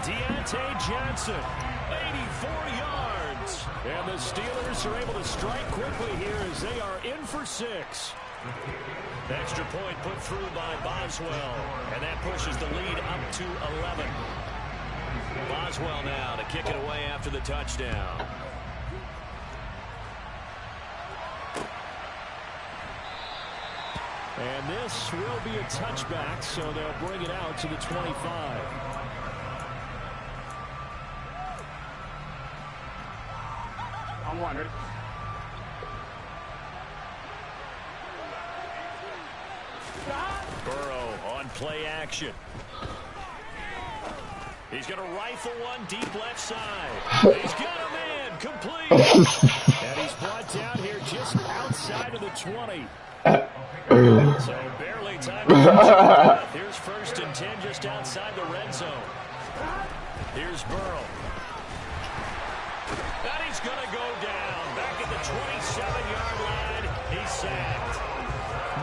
Deontay Johnson, 84 yards. And the Steelers are able to strike quickly here as they are in for 6. Extra point put through by Boswell. And that pushes the lead up to 11. Boswell now to kick it away after the touchdown. And this will be a touchback, so they'll bring it out to the 25. I'm wondering. Burrow on play action. He's going to rifle one deep left side. He's got a man complete. And he's brought down here just outside of the 20. So barely time to catch. Here's 1st and 10 just outside the red zone. Here's Burrow. And he's going to go down. Back at the 27-yard line. He's sacked.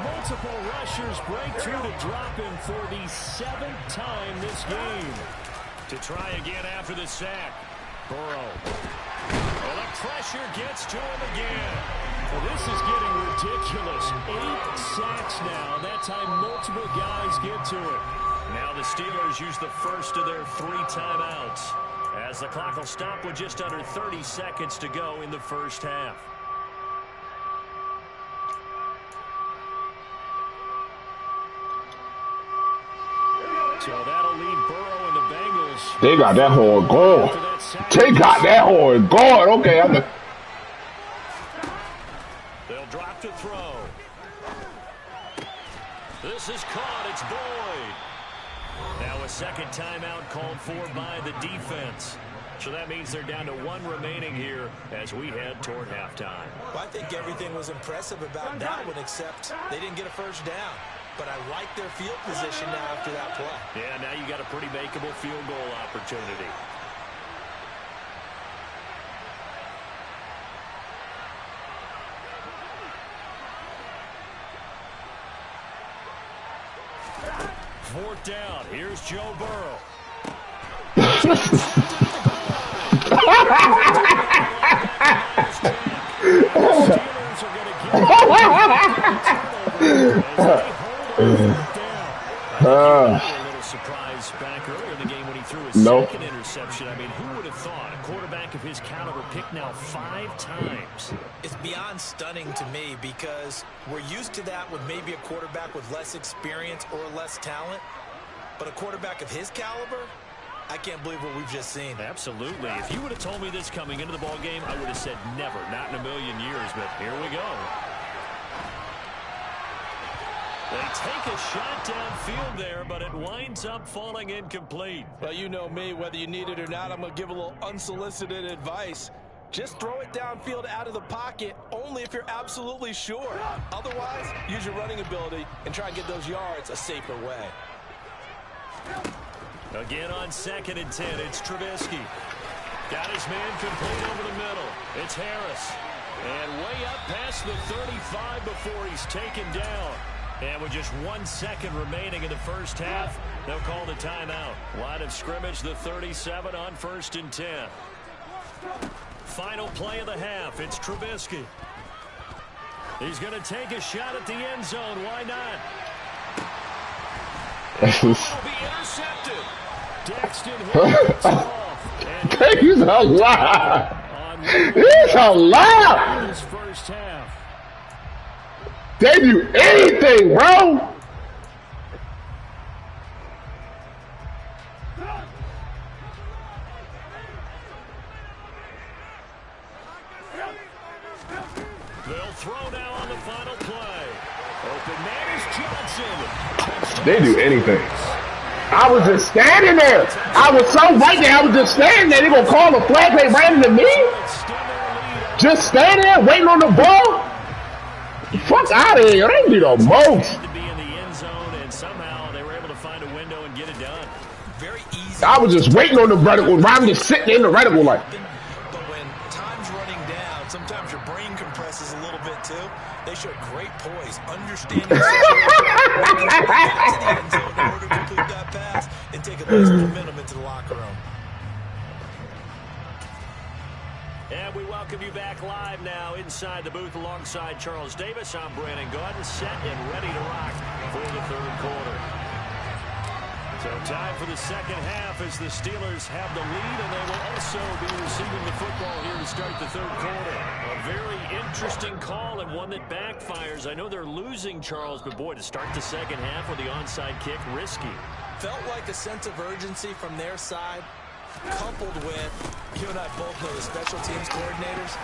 Multiple rushers break through to drop him for the 7th time this game. To try again after the sack. Burrow. Well, the pressure gets to him again. Well, this is getting ridiculous. 8 sacks now. That time multiple guys get to it. Now the Steelers use the first of their 3 timeouts, as the clock will stop with just under 30 seconds to go in the first half. So that'll leave Burrow and the Bengals. They got that horn gone. They got that horn gone. Okay, They'll drop to throw. This is caught. It's Boyd. Now a second timeout called for by the defense. So that means they're down to one remaining here as we head toward halftime. Well, I think everything was impressive about that one, except they didn't get a first down. But I like their field position now after that play. Yeah, now you got a pretty makeable field goal opportunity. Fourth down. Here's Joe Burrow. A little surprise back earlier in the game when he threw his second interception. I mean, who would have thought a quarterback of his caliber picked now 5 times? It's beyond stunning to me because we're used to that with maybe a quarterback with less experience or less talent. But a quarterback of his caliber, I can't believe what we've just seen. Absolutely. If you would have told me this coming into the ball game, I would have said never, not in a million years. But here we go. They take a shot downfield there, but it winds up falling incomplete. Well, you know me, whether you need it or not, I'm going to give a little unsolicited advice. Just throw it downfield out of the pocket, only if you're absolutely sure. Otherwise, use your running ability and try and get those yards a safer way. Again on 2nd and 10, it's Trubisky. Got his man complete over the middle. It's Harris. And way up past the 35 before he's taken down. And with just 1 second remaining in the first half, they'll call the timeout. Line of scrimmage, the 37 on 1st and 10. Final play of the half, it's Trubisky. He's going to take a shot at the end zone. Why not? Will be intercepted. Dexton Hill off. He's a lot. He's a lot. His first half. They do anything, bro. They'll throw now on the final play. Open man is Johnson. They do anything. I was just standing there. I was so right there. I was just standing there. They gonna call the flag. They ran into me. Just standing there waiting on the ball. Fuck out of here. They do the most. To be in the end zone, and somehow they were able to find a window and get it done. Very easy. I was just waiting on the reticle. I'm just sitting in the reticle like. But when time's running down, sometimes your brain compresses a little bit too. They showed great poise, understanding the situation, to the end zone in order to complete that pass and take a nice momentum into the locker room. And we welcome you back live now inside the booth alongside Charles Davis. I'm Brandon Gordon, set and ready to rock for the third quarter. So time for the second half as the Steelers have the lead, and they will also be receiving the football here to start the third quarter. A very interesting call and one that backfires. I know they're losing, Charles, but boy, to start the second half with the onside kick, risky. Felt like a sense of urgency from their side, coupled with, you and I both know the special teams coordinators,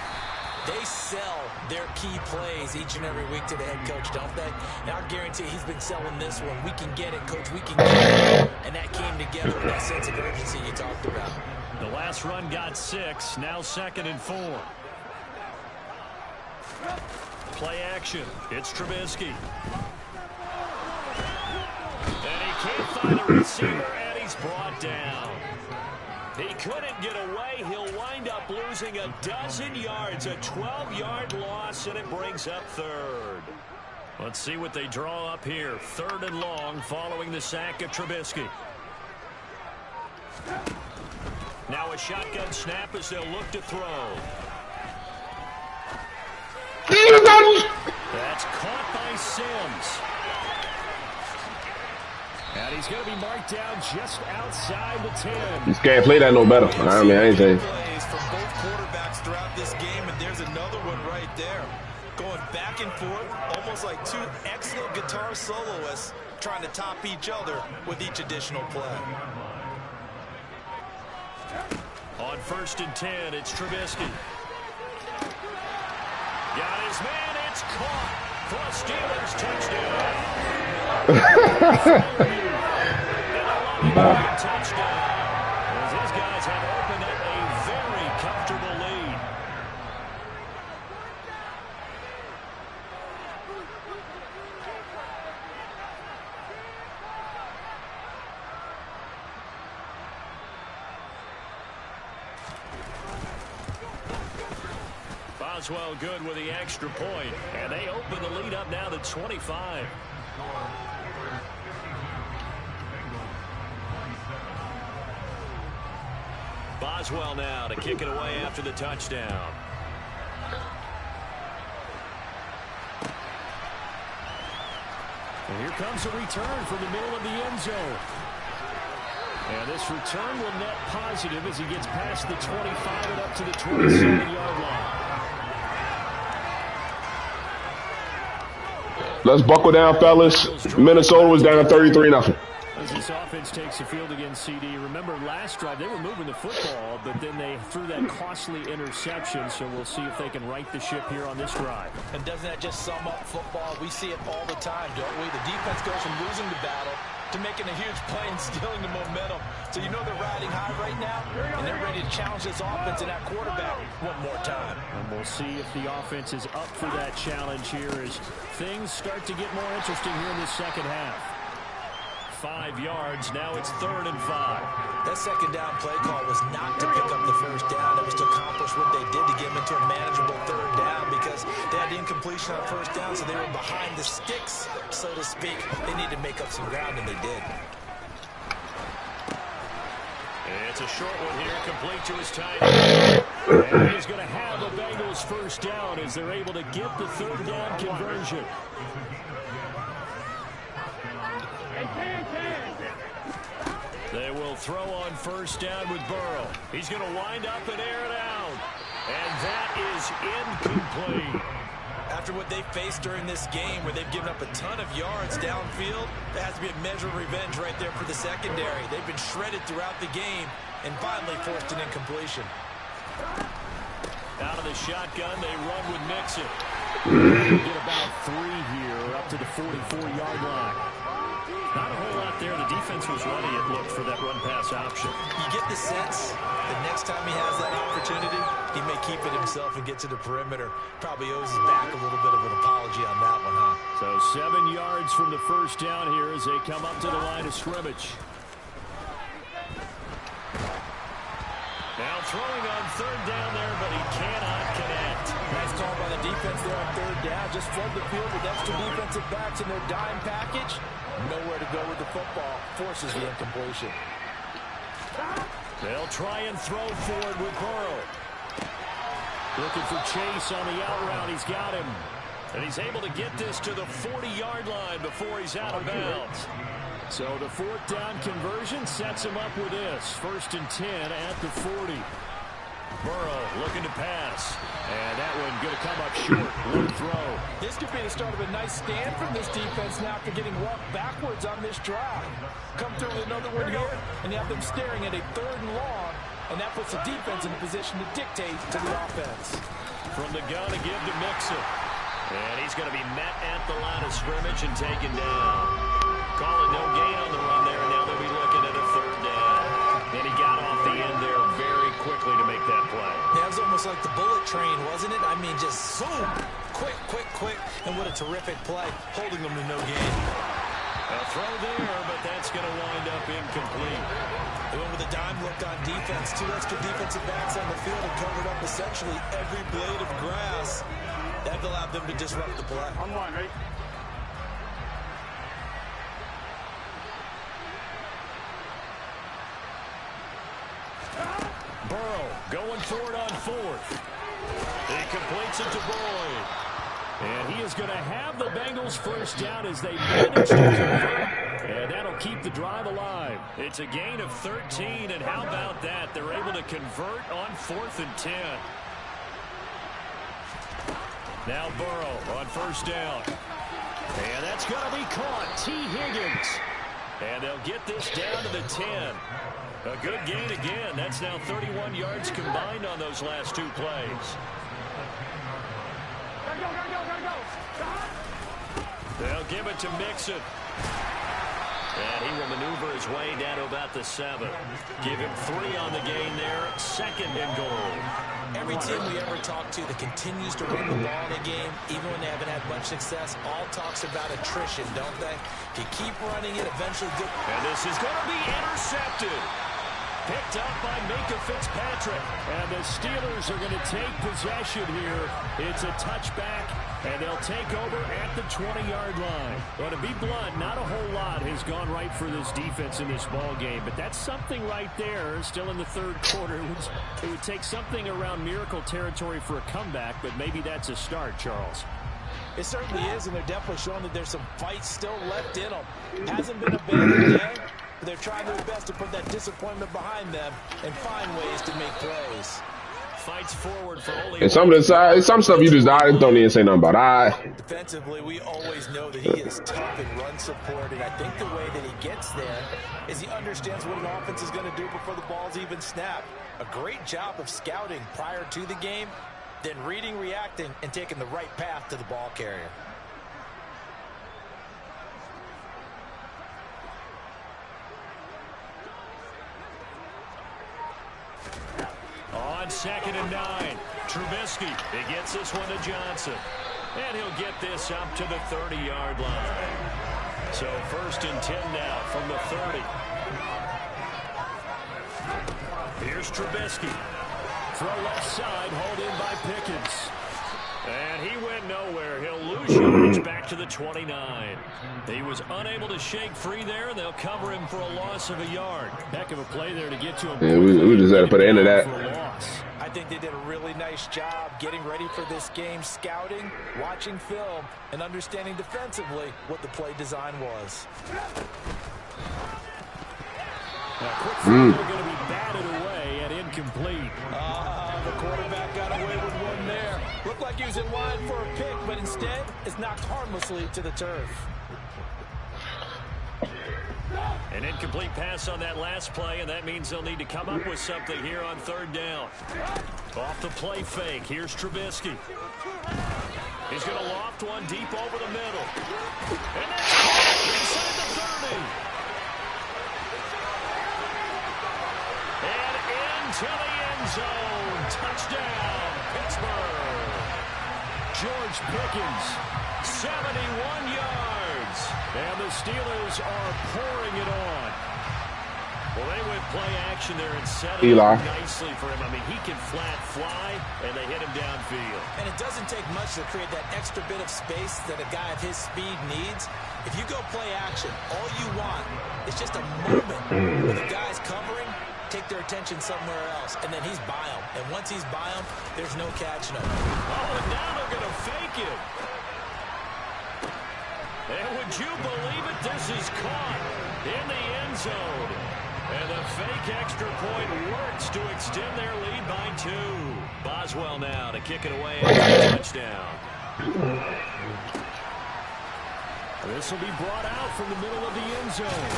they sell their key plays each and every week to the head coach, don't they? And I guarantee he's been selling this one. We can get it, coach, we can get it. And that came together with that sense of urgency you talked about. The last run got 6, now 2nd and 4. Play action, it's Trubisky. And he can't find a receiver, and he's brought down. He couldn't get away. He'll wind up losing a dozen yards, a 12-yard loss, and it brings up third. Let's see what they draw up here. 3rd and long following the sack of Trubisky. Now a shotgun snap as they'll look to throw. That's caught by Sims. And he's going to be marked down just outside the 10. You can't play that no better. I mean, I ain't saying. Plays from both quarterbacks throughout this game, and there's another one right there. Going back and forth, almost like two excellent guitar soloists trying to top each other with each additional play. On 1st and 10, it's Trubisky. Got his man, it's It's caught for a Steelers touchdown. Touchdown. As these guys have opened up a very comfortable lead. Boswell good with the extra point, and they open the lead up now to 25. Boswell now to kick it away after the touchdown. And here comes a return from the middle of the end zone. And this return will net positive as he gets past the 25 and up to the 27-yard line. Let's buckle down, fellas. Minnesota was down 33-0. As this offense takes the field against CD, remember last drive they were moving the football, but then they threw that costly interception, so we'll see if they can right the ship here on this drive. And doesn't that just sum up football? We see it all the time, don't we? The defense goes from losing the battle to making a huge play and stealing the momentum. So you know they're riding high right now, and they're ready to challenge this offense and that quarterback one more time. And we'll see if the offense is up for that challenge here as things start to get more interesting here in the second half. 5 yards, now it's 3rd and 5. That second down play call was not to pick up the first down. It was to accomplish what they did to get them into a manageable 3rd down because they had the incompletion on first down, so they were behind the sticks, so to speak. They needed to make up some ground, and they did. It's a short one here, complete to his tight end. And he's going to have a Bengals first down as they're able to get the 3rd down conversion. They will throw on first down with Burrow. He's going to wind up and air it out. And that is incomplete. After what they faced during this game where they've given up a ton of yards downfield, there has to be a measure of revenge right there for the secondary. They've been shredded throughout the game and finally forced an incompletion. Out of the shotgun, they run with Mixon. Get about 3 here up to the 44-yard line. Not a whole lot there. The defense was ready, it looked, for that run-pass option. You get the sense that next time he has that opportunity, he may keep it himself and get to the perimeter. Probably owes his back a little bit of an apology on that one, huh? So 7 yards from the first down here as they come up to the line of scrimmage. Now throwing on 3rd down there, but he cannot connect. Nice call by the defense there on 3rd down. Just flood the field with extra defensive backs in their dime package. Nowhere to go with the football. Forces the incompletion. They'll try and throw forward with Burrow. Looking for Chase on the out route. He's got him. And he's able to get this to the 40-yard line before he's out of bounds. So the 4th down conversion sets him up with this. 1st and 10 at the 40. Burrow looking to pass. And that one going to come up short. Low throw. This could be the start of a nice stand from this defense now after getting walked backwards on this drive. Come through with another one here, and you have them staring at a 3rd and long, and that puts the defense in a position to dictate to the offense. From the gun to give to Mixon. And he's going to be met at the line of scrimmage and taken down. Calling no gain on the run there, and now they'll be looking at a 3rd down. And he got off the end there very quickly to make that play. Yeah, it was almost like the bullet train, wasn't it? I mean, just boom, quick, and what a terrific play, holding them to no gain. A throw there, but that's going to wind up incomplete. They went with a dime look on defense. 2 extra defensive backs on the field and covered up essentially every blade of grass. That allowed them to disrupt the play. On 1, right? Burrow going forward on 4th. He completes it to Boyd. And he is going to have the Bengals first down as they manage to convert. And that'll keep the drive alive. It's a gain of 13, and how about that? They're able to convert on 4th and 10. Now Burrow on first down. And that's going to be caught. T. Higgins. And they'll get this down to the 10. A good gain again. That's now 31 yards combined on those last 2 plays. Gotta go. They'll give it to Mixon. And he will maneuver his way down to about the 7. Give him 3 on the gain there. 2nd and goal. Every team we ever talk to that continues to run the ball in a game, even when they haven't had much success, all talks about attrition, don't they? If you keep running it, eventually good. And this is going to be intercepted. Picked up by Minka Fitzpatrick. And the Steelers are going to take possession here. It's a touchback, and they'll take over at the 20-yard line. But to be blunt, not a whole lot has gone right for this defense in this ball game. But that's something right there, still in the 3rd quarter. It would take something around miracle territory for a comeback, but maybe that's a start, Charles. It certainly is, and they're definitely showing that there's some fight still left in them. Hasn't been a bad day. They're trying their best to put that disappointment behind them and find ways to make plays. Fights forward for only. And some stuff you just don't even say nothing about. Defensively, we always know that he is tough in run support, and I think the way that he gets there is he understands what an offense is going to do before the ball's even snapped. A great job of scouting prior to the game, then reading, reacting, and taking the right path to the ball carrier. On 2nd and 9, Trubisky. He gets this one to Johnson. And he'll get this up to the 30-yard line. So 1st and 10 now from the 30. Here's Trubisky. Throw left side, hauled in by Pickens. And he went nowhere. He'll lose yards back to the 29. He was unable to shake free there, and they'll cover him for a loss of a yard. Heck of a play there to get to him. Yeah, we just had to put an end to that. I think they did a really nice job getting ready for this game, scouting, watching film, and understanding defensively what the play design was. Now, quick throw, they're going to be batted away and incomplete. The quarterback got away with one there. Looked like he was in line for a pick, but instead it's knocked harmlessly to the turf. An incomplete pass on that last play, and that means they'll need to come up with something here on 3rd down. Off the play fake, here's Trubisky. He's going to loft one deep over the middle. And that's caught inside the 30. And into the end zone. Touchdown, Pittsburgh. George Pickens, 71 yards. And the Steelers are pouring it on. Well, they went play action there and set it up nicely for him. I mean, he can flat fly, and they hit him downfield. And it doesn't take much to create that extra bit of space that a guy of his speed needs. If you go play action, all you want is just a moment where the guy's covering, take their attention somewhere else, and then he's by him. And once he's by him, there's no catching him. Oh, and now they're going to fake it. And would you believe it? This is caught in the end zone. And the fake extra point works to extend their lead by 2. Boswell now to kick it away after a touchdown. This will be brought out from the middle of the end zone.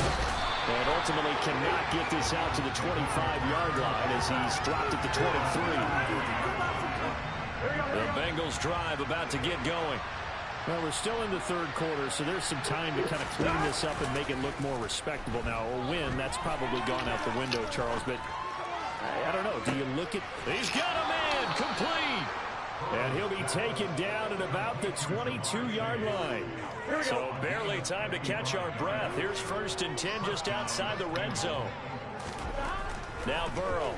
And ultimately cannot get this out to the 25-yard line as he's dropped at the 23. The Bengals drive about to get going. Well, we're still in the 3rd quarter, so there's some time to kind of clean this up and make it look more respectable. Now, a win, that's probably gone out the window, Charles, but I don't know. Do you look at... He's got a man, complete! And he'll be taken down at about the 22-yard line. So barely time to catch our breath. Here's 1st and 10 just outside the red zone. Now Burrow.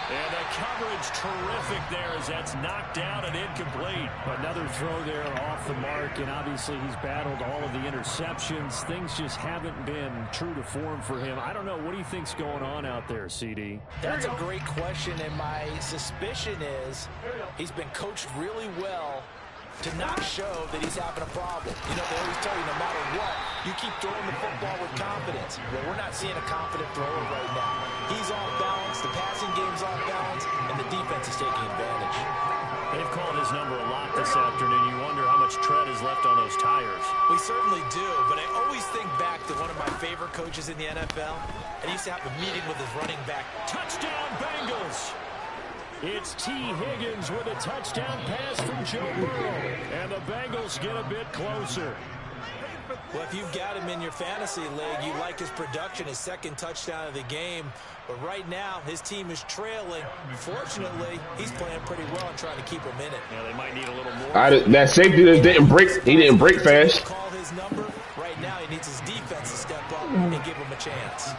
And the coverage terrific there as that's knocked down and incomplete. Another throw there off the mark, and obviously he's battled all of the interceptions. Things just haven't been true to form for him. I don't know. What do you think's going on out there, CD? That's a great question, and my suspicion is he's been coached really well to not show that he's having a problem. You know, they always tell you no matter what, you keep throwing the football with confidence. Well, we're not seeing a confident thrower right now. He's off balance, the passing game's off balance, and the defense is taking advantage. They've called his number a lot this afternoon. You wonder how much tread is left on those tires. We certainly do, but I always think back to one of my favorite coaches in the NFL, and he used to have a meeting with his running back. Touchdown, Bengals! It's T. Higgins with a touchdown pass from Joe Burrow. And the Bengals get a bit closer. Well, if you've got him in your fantasy league, you like his production, his second touchdown of the game. But right now, his team is trailing. Fortunately, he's playing pretty well and trying to keep him in it. Yeah, they might need a little more. That safety just didn't break. He didn't break fast. Call his number. Right now, he needs his defense to step up and give him a chance.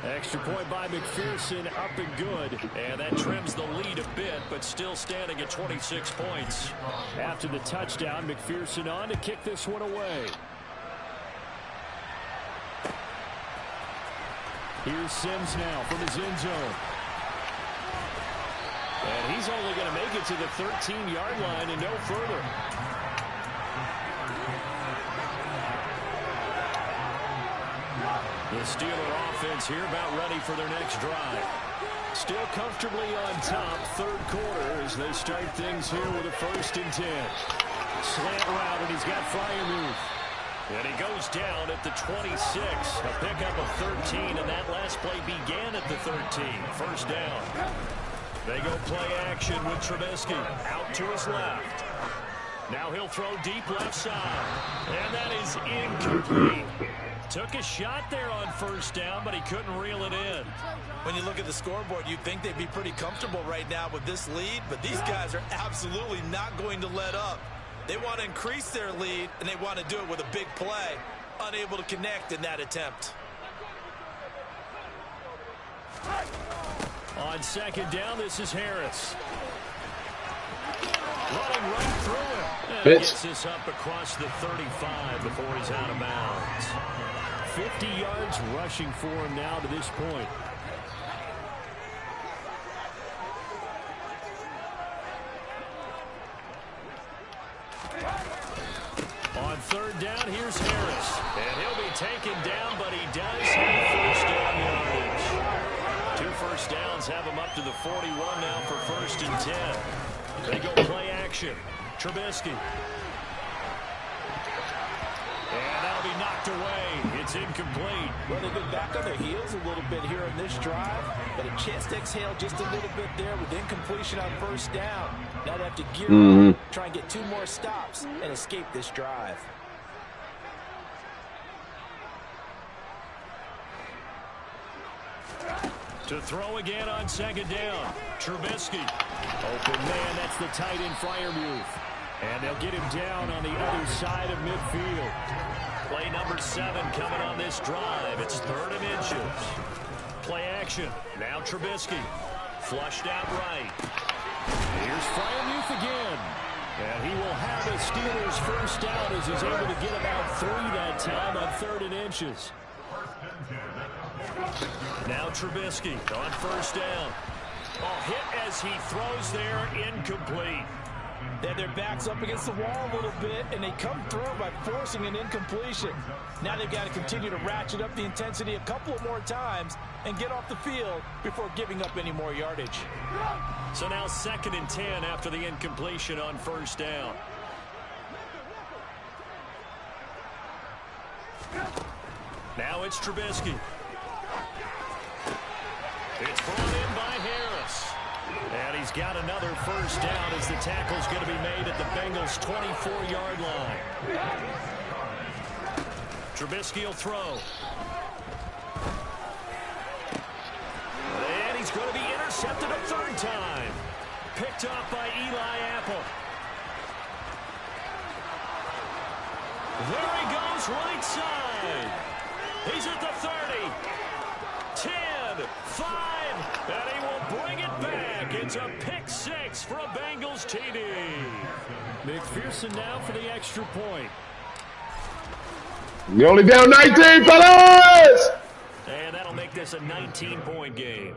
Extra point by McPherson, up and good. And that trims the lead a bit, but still standing at 26 points. After the touchdown, McPherson on to kick this one away. Here's Sims now from his end zone. And he's only going to make it to the 13-yard line and no further. The Steeler offense here about ready for their next drive. Still comfortably on top, third quarter, as they start things here with a 1st and 10. Slant route, and he's got Freiermuth. And he goes down at the 26. A pickup of 13, and that last play began at the 13. First down. They go play action with Trubisky. Out to his left. Now he'll throw deep left side. And that is incomplete. Took a shot there on first down, but he couldn't reel it in. When you look at the scoreboard, you'd think they'd be pretty comfortable right now with this lead, but these guys are absolutely not going to let up. They want to increase their lead, and they want to do it with a big play. Unable to connect in that attempt. On second down, this is Harris. Running right through him. And gets this up across the 35 before he's out of bounds. 50 yards rushing for him now to this point. On third down, here's Harris. And he'll be taken down, but he does have first down yardage. 2 first downs have him up to the 41 now for 1st and 10. They go play action. Trubisky. And that'll be knocked away. It's incomplete. Well, they've been back on their heels a little bit here in this drive, but a chance to exhale just a little bit there with incompletion on first down. Now they have to gear up, try and get 2 more stops and escape this drive. To throw again on second down. Trubisky. Open man, that's the tight end Freiermuth. And they'll get him down on the other side of midfield. Play number 7 coming on this drive. It's 3rd and inches. Play action. Now Trubisky. Flushed out right. Here's Freiermuth again. And he will have the Steelers first down as he's able to get about 3 that time on 3rd and inches. Now Trubisky on first down. Hit as he throws there, incomplete. They had their backs up against the wall a little bit, and they come through by forcing an incompletion. Now they've got to continue to ratchet up the intensity a couple of more times and get off the field before giving up any more yardage. So now 2nd and 10 after the incompletion on first down. Now it's Trubisky. It's brought in by Harris. And he's got another first down as the tackle's going to be made at the Bengals' 24-yard line. Trubisky will throw. And he's going to be intercepted a 3rd time. Picked off by Eli Apple. There he goes, right side. He's at the 30. 10, 5, and he will bring it back. It's a pick 6 for a Bengals TD. McPherson now for the extra point. You're only down 19, fellas! And that'll make this a 19-point game.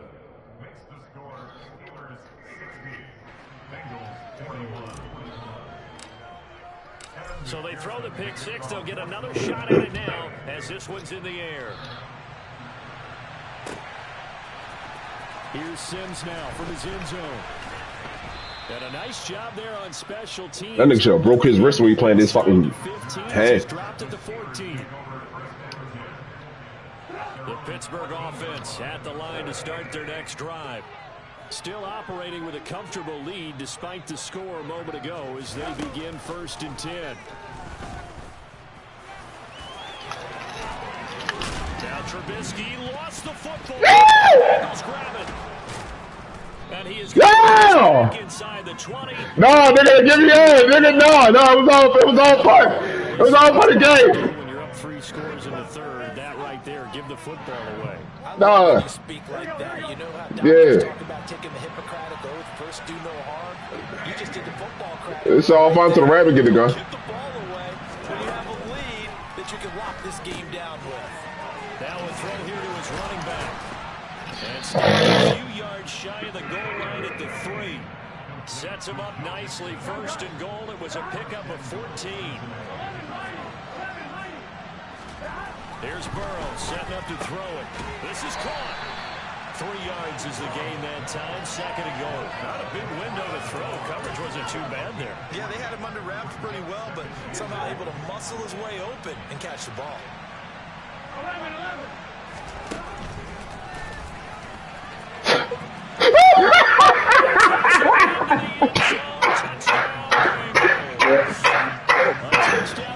So they throw the pick 6. They'll get another shot at it now as this one's in the air. Here's Sims now from his end zone. And a nice job there on special teams. That nigga should have broke his wrist when he playing this fucking head. Dropped at the 14. The Pittsburgh offense at the line to start their next drive. Still operating with a comfortable lead despite the score a moment ago as they begin 1st and 10. Now Trubisky lost the football. Bengals grab it. And he is back inside the 20. No, nigga, give me a nigga. No, it was all fun. It was all for the game. When you're up 3 scores in the 3rd, that right there, give the football away. No. You speak like that. You know how Yeah. talk about taking the Hippocratic oath, first do no harm. You just did the football crap. It's all fun to the rabbit get the gun. Keep the ball away when you have a lead that you can lock this game down with. Now a throw here to his running back. And still a few yards shy of the goal line at the 3. Sets him up nicely. 1st and goal. It was a pickup of 14. Here's Burrow setting up to throw it. This is caught. 3 yards is the gain that time. 2nd and goal. Not a big window to throw. Coverage wasn't too bad there. Yeah, they had him under wraps pretty well, but somehow able to muscle his way open and catch the ball. 11.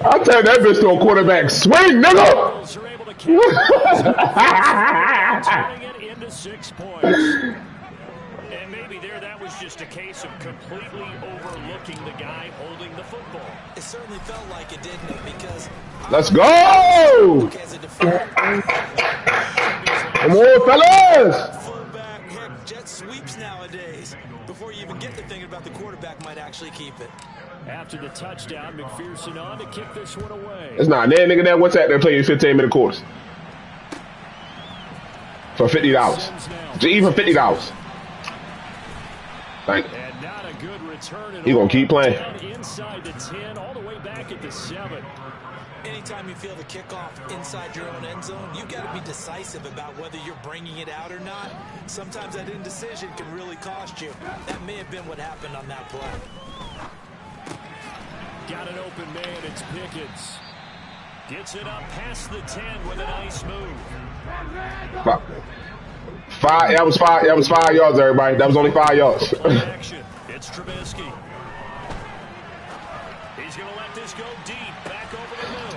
I'll tell that bitch to a quarterback swing, nigga. Turning it into 6 points. And maybe that was just a case of completely overlooking the guy holding the football. It certainly felt like it, didn't it? Because let's go. Come on, fellas. Fullback, heck, jet sweeps nowadays. Before you even get to thinking about the quarterback might actually keep it. After the touchdown, McPherson on to kick this one away. It's not that nigga that what's at there playing 15-minute course for $50. Even $50. Thank you. And not a good return. He gonna keep playing. Inside the 10, all the way back at the 7. Anytime you feel the kickoff inside your own end zone, you've got to be decisive about whether you're bringing it out or not. Sometimes that indecision can really cost you. That may have been what happened on that play. Got an open man, it's Pickens. Gets it up past the 10 with a nice move. That was 5 yards, everybody. That was only 5 yards. Action. It's Trubisky. He's going to let this go deep. Back over the middle.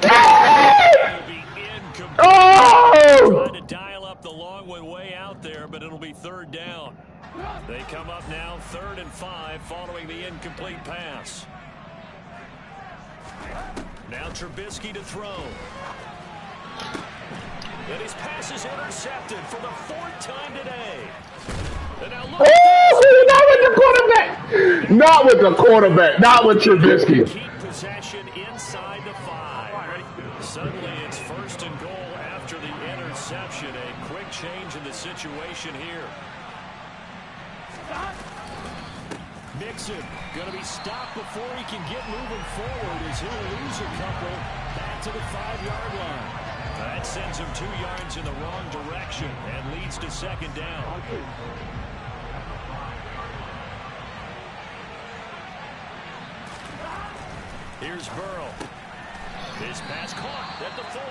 It'll be incomplete. Trying to dial up the long one way out there, but it'll be 3rd down. They come up now 3rd and 5 following the incomplete pass. Now Trubisky to throw. And his pass is intercepted for the 4th time today. And now look not with the quarterback. Not with the quarterback. Not with Trubisky. Keep possession inside the 5. Suddenly it's 1st and goal after the interception. A quick change in the situation here. Mixon going to be stopped before he can get moving forward as he'll lose a couple back to the 5-yard line. That sends him 2 yards in the wrong direction and leads to 2nd down. Here's Burrow. His pass caught at the 4.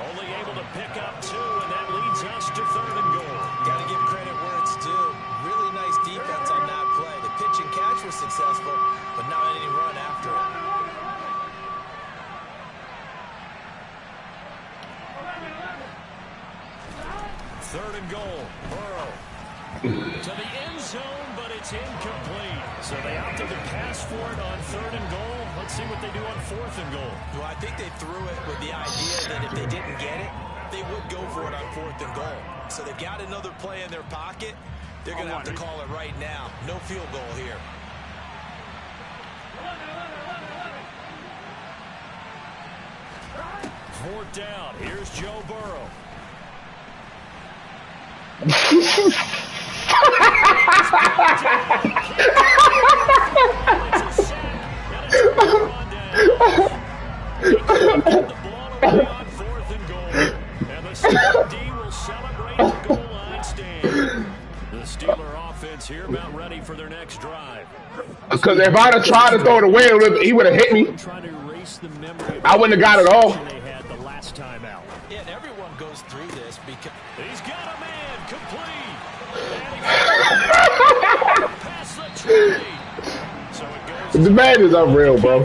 Only able to pick up 2, and that leads us to 3rd and goal. Got to give credit where it's due. Really nice defense on that play. The pitch and catch was successful, but not any run after it. Third and goal. Burrow to the end zone, but it's incomplete. So they opted to pass for it on 3rd and goal. Let's see what they do on 4th and goal. Well, I think they threw it with the idea that if they didn't get it, they would go for it on 4th and goal. So they've got another play in their pocket. They're going to have to call it right now. No field goal here. Fourth down. Here's Joe Burrow. Steeler offense here about ready for their next drive. Because if I'd have tried to throw it away, he would have hit me. I wouldn't have got it all. They had the last time out. Yeah, and everyone goes through this because he's got a man complete. The man is unreal, bro.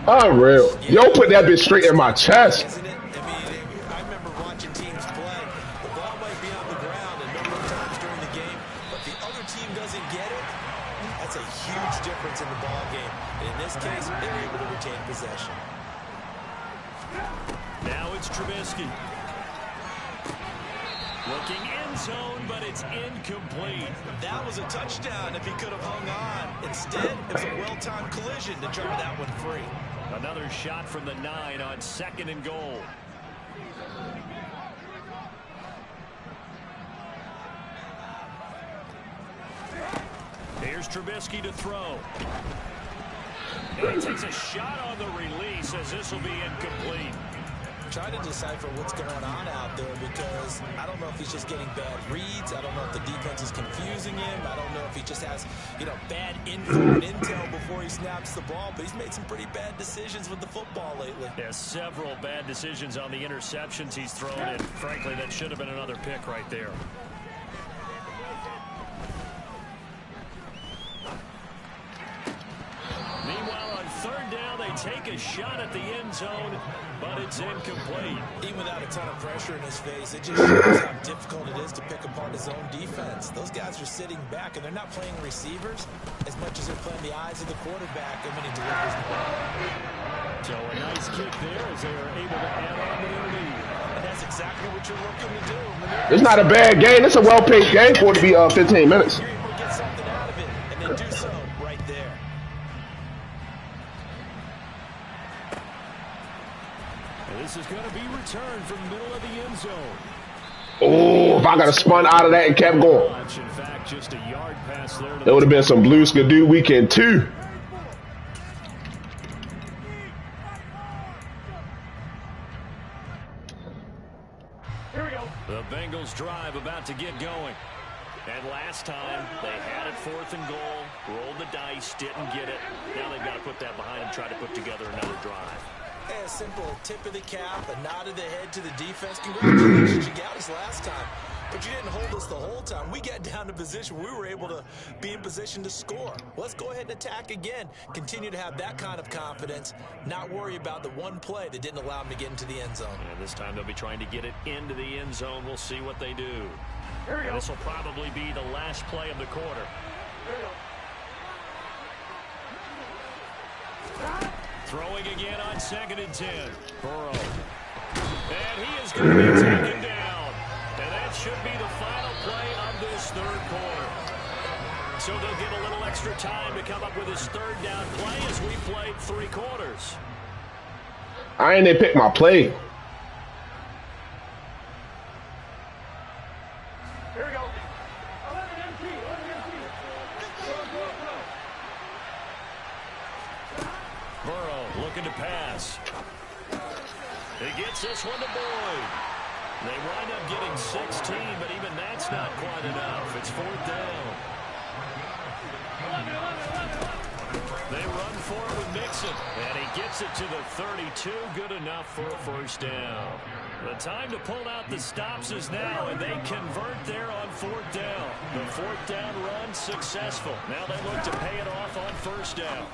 Unreal. Yo, put that bitch straight in my chest. Isn't it? I mean, I remember watching teams play. The ball might be on the ground a number of times during the game, but the other team doesn't get it. That's a huge difference in the ball game. And in this case, they're able to retain possession. Now it's Trubisky. Looking end zone, but it's incomplete. That was a touchdown if he could have hung on. Instead, it was a well-timed collision to jar that one free. Another shot from the 9 on 2nd and goal. Here's Trubisky to throw. And he takes a shot on the release as this will be incomplete. Trying to decipher what's going on out there because I don't know if he's just getting bad reads. I don't know if the defense is confusing him. I don't know if he just has, bad info and intel before he snaps the ball. But he's made some pretty bad decisions with the football lately. Yeah, several bad decisions on the interceptions he's thrown, and frankly, that should have been another pick right there. Meanwhile, on 3rd down, they take a shot at the end zone, but it's incomplete. Even without a ton of pressure in his face, it just shows how difficult it is to pick apart his own defense. Those guys are sitting back, and they're not playing receivers as much as they're playing the eyes of the quarterback and when he delivers the ball. So a nice kick there as they are able to add on to their lead. And that's exactly what you're looking to do. It's not a bad game. It's a well-paced game for it to be 15 minutes. You're able to get something out of it and then do so right there. This is going to be returned from the middle of the end zone. Oh, if I got to spun out of that and kept going. In fact, just a yard pass there. There would have been some Blue Skidoo weekend, too. Here we go. The Bengals drive about to get going. And last time, they had it 4th and goal, rolled the dice, didn't get it. Now they've got to put that behind them, try to put together another drive. A simple tip of the cap, a nod of the head to the defense. Congratulations, you got us last time, but you didn't hold us the whole time. We got down to position. We were able to be in position to score. Let's go ahead and attack again. Continue to have that kind of confidence, not worry about the one play that didn't allow them to get into the end zone. And this time they'll be trying to get it into the end zone. We'll see what they do. This will probably be the last play of the quarter. Throwing again on 2nd and 10. Burrow. And he is going to be taken down. And that should be the final play of this 3rd quarter. So they'll get a little extra time to come up with his 3rd down play as we played 3 quarters. I ain't pick my play. Here we go. Burrow looking to pass. He gets this one to Boyd. They wind up getting 16, but even that's not quite enough. It's 4th down. They run for it with Mixon, and he gets it to the 32. Good enough for a 1st down. The time to pull out the stops is now, and they convert there on 4th down. The 4th down run successful. Now they look to pay it off on 1st down.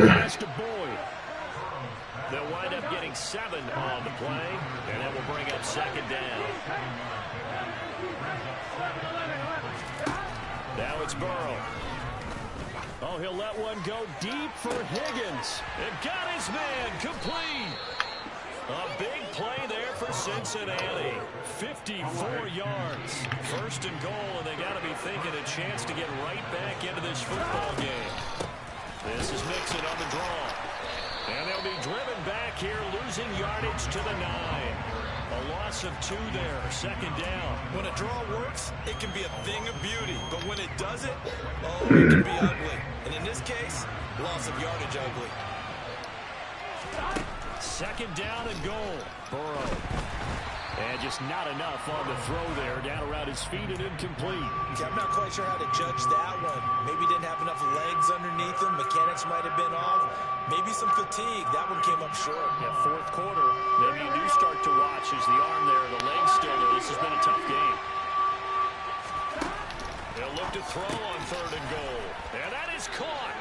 Pass to Boyd. They'll wind up getting 7 on the play, and that will bring up 2nd down. Now it's Burrow. Oh, he'll let one go deep for Higgins. It got his man complete. A big play there for Cincinnati. 54 yards. 1st and goal, and they got to be thinking a chance to get right back into this football game. This is Mixon on the draw. And they'll be driven back here, losing yardage to the 9. A loss of 2 there, 2nd down. When a draw works, it can be a thing of beauty. But when it doesn't, oh, it can be ugly. And in this case, loss of yardage ugly. 2nd down and goal. Burrow. And just not enough on the throw there. Down around his feet and incomplete. Okay, I'm not quite sure how to judge that one. Maybe didn't have enough legs underneath him. Mechanics might have been off. Maybe some fatigue. That one came up short. Yeah, 4th quarter. Maybe you do start to watch as the arm there, the leg's still there. This has been a tough game. They'll look to throw on 3rd and goal. And that is caught.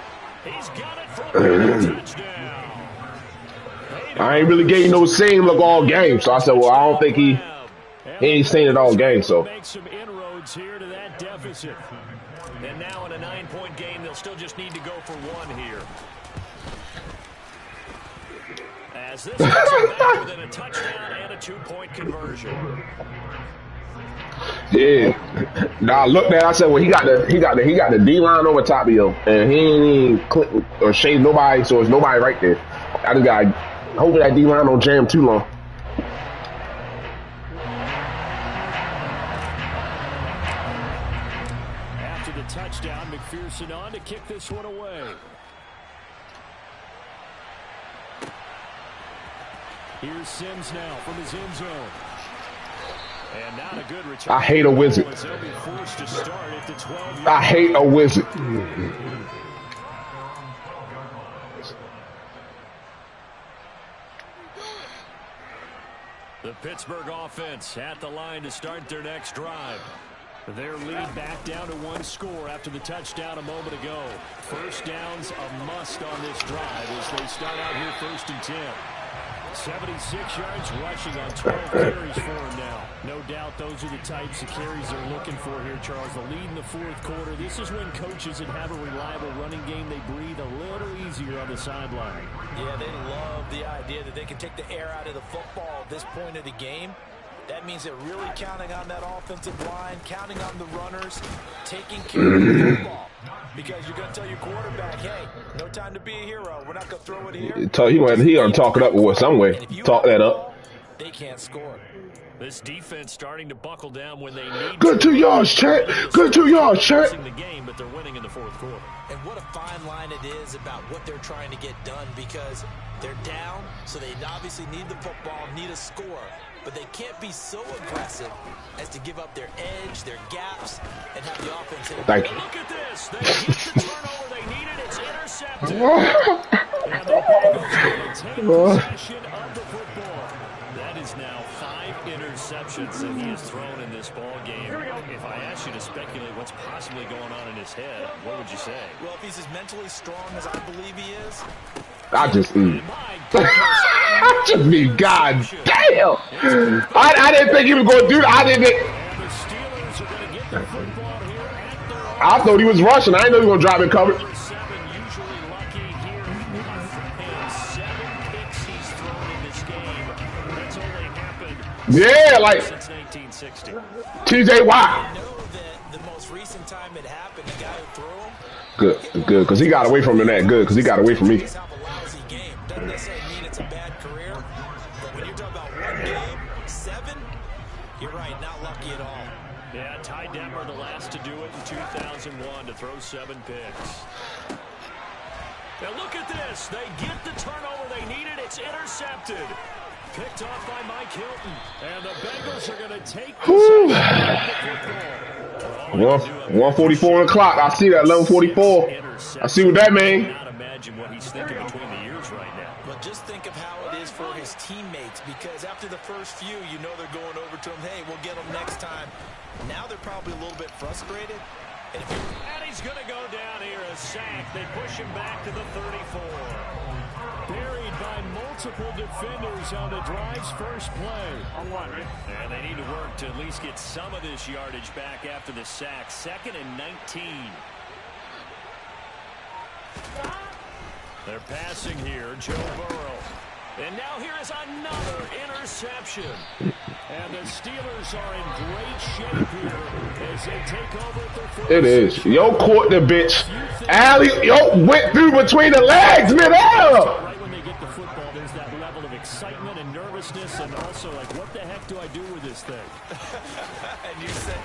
He's got it for a touchdown. I ain't really getting no same look all game, so I said, well, I don't think he ain't seen it all game, so. Make some inroads here to that deficit. And now in a 9-point game, they'll still just need to go for one here. As this gets them back within a touchdown and a 2-point conversion. Yeah. Now I looked at it, I said, well, he got the D line over top of you, and he ain't even click or shade nobody, so there's nobody right there. I just got hopefully that D line don't jam too long. After the touchdown, McPherson on to kick this one away. Here's Sims now from his end zone. And not a good return. I hate a wizard. I hate a wizard. The Pittsburgh offense at the line to start their next drive. Their lead back down to 1 score after the touchdown a moment ago. First down's a must on this drive as they start out here 1st and 10. 76 yards rushing on 12 carries for him now. No doubt those are the types of carries they're looking for here, Charles. The lead in the 4th quarter. This is when coaches that have a reliable running game, they breathe a little easier on the sideline. Yeah, they love the idea that they can take the air out of the football at this point of the game. That means they're really counting on that offensive line, counting on the runners, taking care of the football. Because you're going to tell your quarterback, hey, no time to be a hero. We're not going to throw it here. He gonna talk it up with some way. Talk that up. They can't score. This defense starting to buckle down when they need Good 2 yards, Chet. Good 2 yards, Chet. The game, but they're winning in the 4th quarter. And what a fine line it is about what they're trying to get done, because they're down, so they obviously need the football, need a score. But they can't be so aggressive as to give up their edge, their gaps, and have the offense hit. Thank you. Look at this. They get the turnover they needed. It's intercepted. And the Bengals take possession of the football. That is now 5 interceptions that he has thrown in this ball game. If I asked you to speculate what's possibly going on in his head, what would you say? Well, if he's as mentally strong as I believe he is, I just mean, God damn. I didn't think he was going to do that. I thought he was rushing. I didn't know he was going to drop in coverage. Yeah, like TJ Watt. the most recent time it happened, the guy who threw him. Good, because he got away from the net. Good, because he got away from me. Doesn't necessarily mean it's a bad career, but when you're talking about 1 game, 7, you're right, not lucky at all. Yeah, Ty Detmer the last to do it in 2001 to throw 7 picks. Now look at this. They get the turnover they needed. It's intercepted. Picked off by Mike Hilton. And the Bengals are going to take possession of the football. 1:44 on the clock. I see that, 11:44. I see what that means. I cannot imagine what he's thinking between the ears right now. But just think of how it is for his teammates, because after the first few, you know they're going over to him, hey, we'll get him next time. Now they're probably a little bit frustrated. And he's going to go down here, a sack. They push him back to the 34. Buried by multiple defenders on the drive's first play. And they need to work to at least get some of this yardage back after the sack. 2nd and 19. They're passing here, Joe Burrow. And now here is another interception. And the Steelers are in great shape here as they take over at their first. It is. Yo, caught the bitch. Alley, yo, went through between the legs, midair. Right when they get the football, there's that level of excitement and nervousness, and also like, what the heck do I do with this thing? And you say,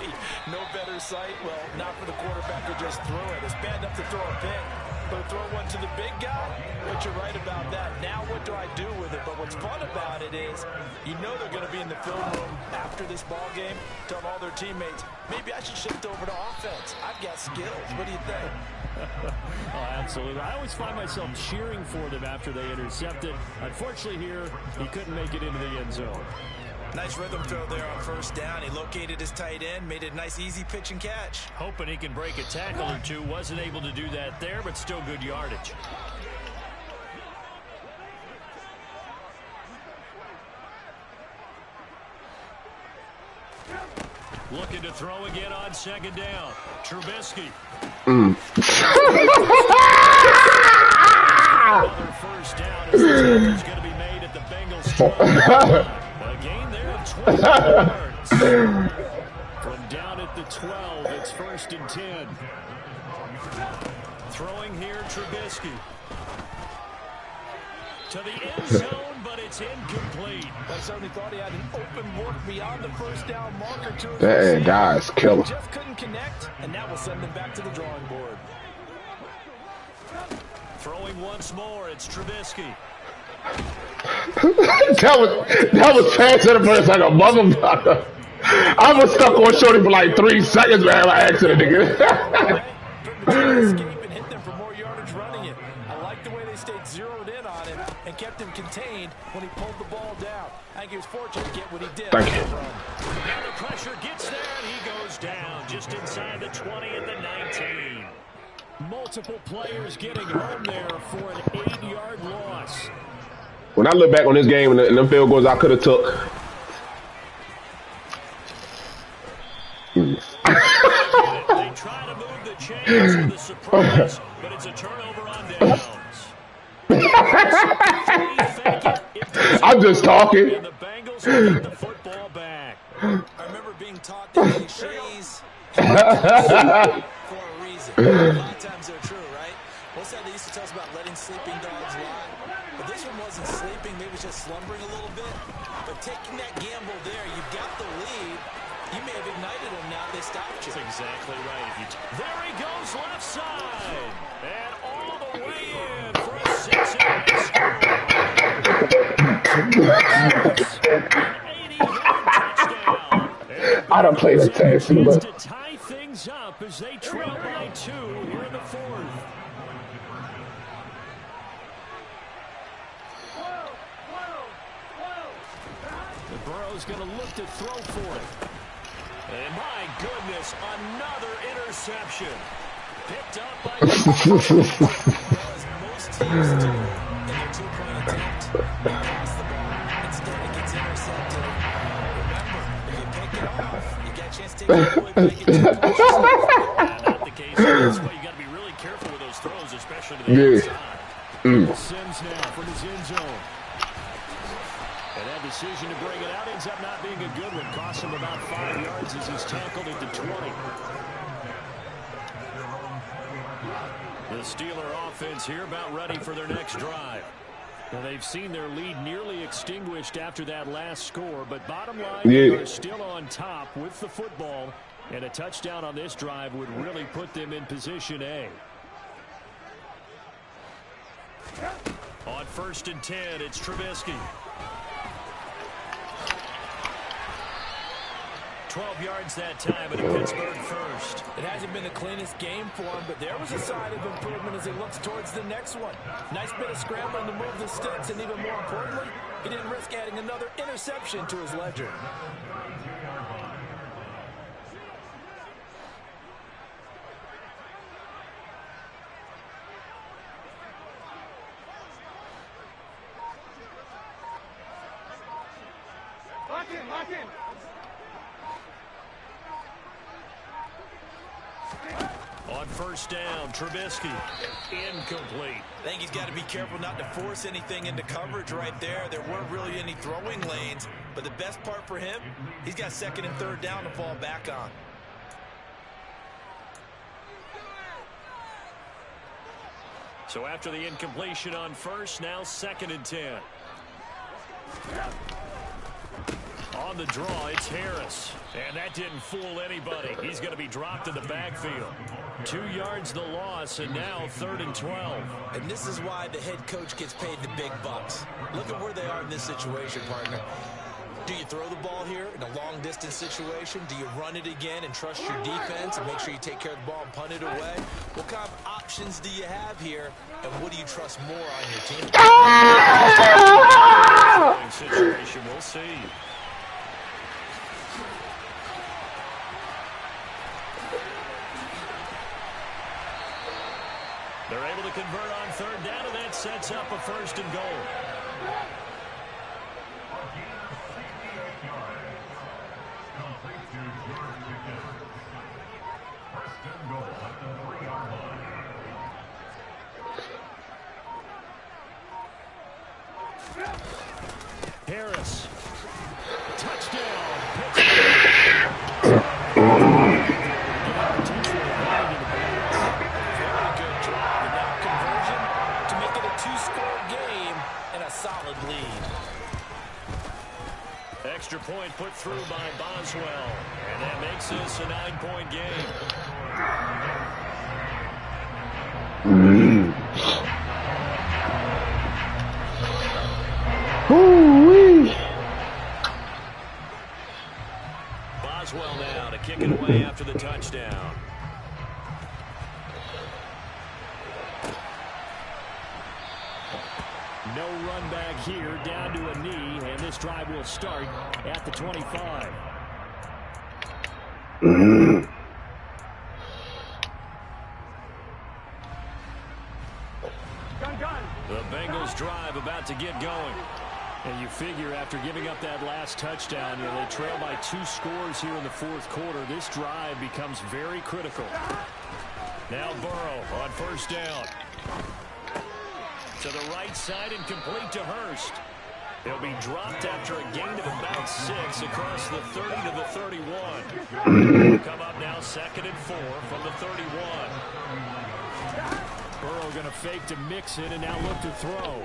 no better sight? Well, not for the quarterback to just throw it. It's bad enough to throw a pick, but throw one to the big guy? But you're right about that. Now what do I do with it? But what's fun about it is, you know they're going to be in the film room after this ball game, tell all their teammates, maybe I should shift over to offense. I've got skills. What do you think? Oh, absolutely. I always find myself cheering for them after they intercept it. Unfortunately here, he couldn't make it into the end zone. Nice rhythm throw there on first down. He located his tight end, made it a nice, easy pitch and catch. Hoping he can break a tackle or two. Wasn't able to do that there, but still good yardage. Looking to throw again on second down. Trubisky. Another first down as the tackle's going to be made at the Bengals. A gain there of 12 yards. From down at the 12, it's 1st and 10. Throwing here, Trubisky. To the end zone, but it's incomplete. I certainly thought he had an open look beyond the first down marker to his That guy's killer. Just couldn't connect, and that will send them back to the drawing board. Throwing once more, it's Trubisky. that was pass interference like a motherfucker. I was stuck on shorty for like 3 seconds, man, by accident, nigga. Escape and hit them for more yardage running it. I like the way they stayed zeroed in on him and kept him contained when he pulled the ball down. I think he was fortunate to get what he did. Thank you. Now the pressure gets there, and he goes down just inside the 20 at the 19. Multiple players getting home there for an 8-yard loss. When I look back on this game and them field goals I could have took. They try to move the chains with a surprise, but it's a turnover on downs. I'm just talking. And the Bengals will get the football back. I remember being taught that cliches for a reason. A lot of times they're true, right? What's that they used to tell us about letting sleeping dogs lie? But this one wasn't sleeping, maybe just slumbering a little bit. But taking that gamble there, you've got the lead. You may have ignited them now. They stopped you. That's exactly right. There he goes left side. And all the way in for a 6-yard touchdown. I don't play that tag too much. To tie things up as they trail by 2 here in the 4th. The Burrow's going to look to throw for it. And my goodness, another interception. Picked up by As most teams do in their two-point attempt, they pass the ball. Instead, it gets intercepted. Remember, if you pick it off, you get a chance to take it away by getting 2 points. not the case. That's why you got to be really careful with those throws, especially to the outside. Sims now from his end zone. And that decision to bring it out ends up not being a good one. Costs him about 5 yards as he's tackled at the 20. The Steeler offense here about ready for their next drive. Well, they've seen their lead nearly extinguished after that last score, but bottom line, they're still on top with the football, and a touchdown on this drive would really put them in position A. On 1st and 10, it's Trubisky. 12 yards that time at a Pittsburgh first. It hasn't been the cleanest game for him, but there was a sign of improvement as he looks towards the next one. Nice bit of scrambling to move the sticks, and even more importantly, he didn't risk adding another interception to his ledger. Lock in. On 1st down, Trubisky, incomplete. I think he's got to be careful not to force anything into coverage right there. There weren't really any throwing lanes, but the best part for him, he's got 2nd and 3rd down to fall back on. So after the incompletion on 1st, now 2nd and 10. On the draw, it's Harris. And that didn't fool anybody. He's going to be dropped in the backfield. 2 yards the loss, and now 3rd and 12. And this is why the head coach gets paid the big bucks. Look at where they are in this situation, partner. Do you throw the ball here in a long-distance situation? Do you run it again and trust your defense and make sure you take care of the ball and punt it away? What kind of options do you have here, and what do you trust more on your team? Situation, we'll see. They're able to convert on third down, and that sets up a first and goal. Harris. Touchdown. Very good drive. And now conversion to make it a 2-score game and a solid lead. Extra point put through by Boswell. And that makes this a 9-point game. Boswell now to kick it away after the touchdown. No run back here, down to a knee, and this drive will start at the 25. The Bengals drive about to get going. And you figure after giving up that last touchdown, they trail by 2 scores here in the fourth quarter. This drive becomes very critical. Now Burrow on first down. To the right side and complete to Hurst. He'll be dropped after a gain of about 6 across the 30 to the 31. He'll come up now 2nd and 4 from the 31. Burrow going to fake to mix it and now look to throw.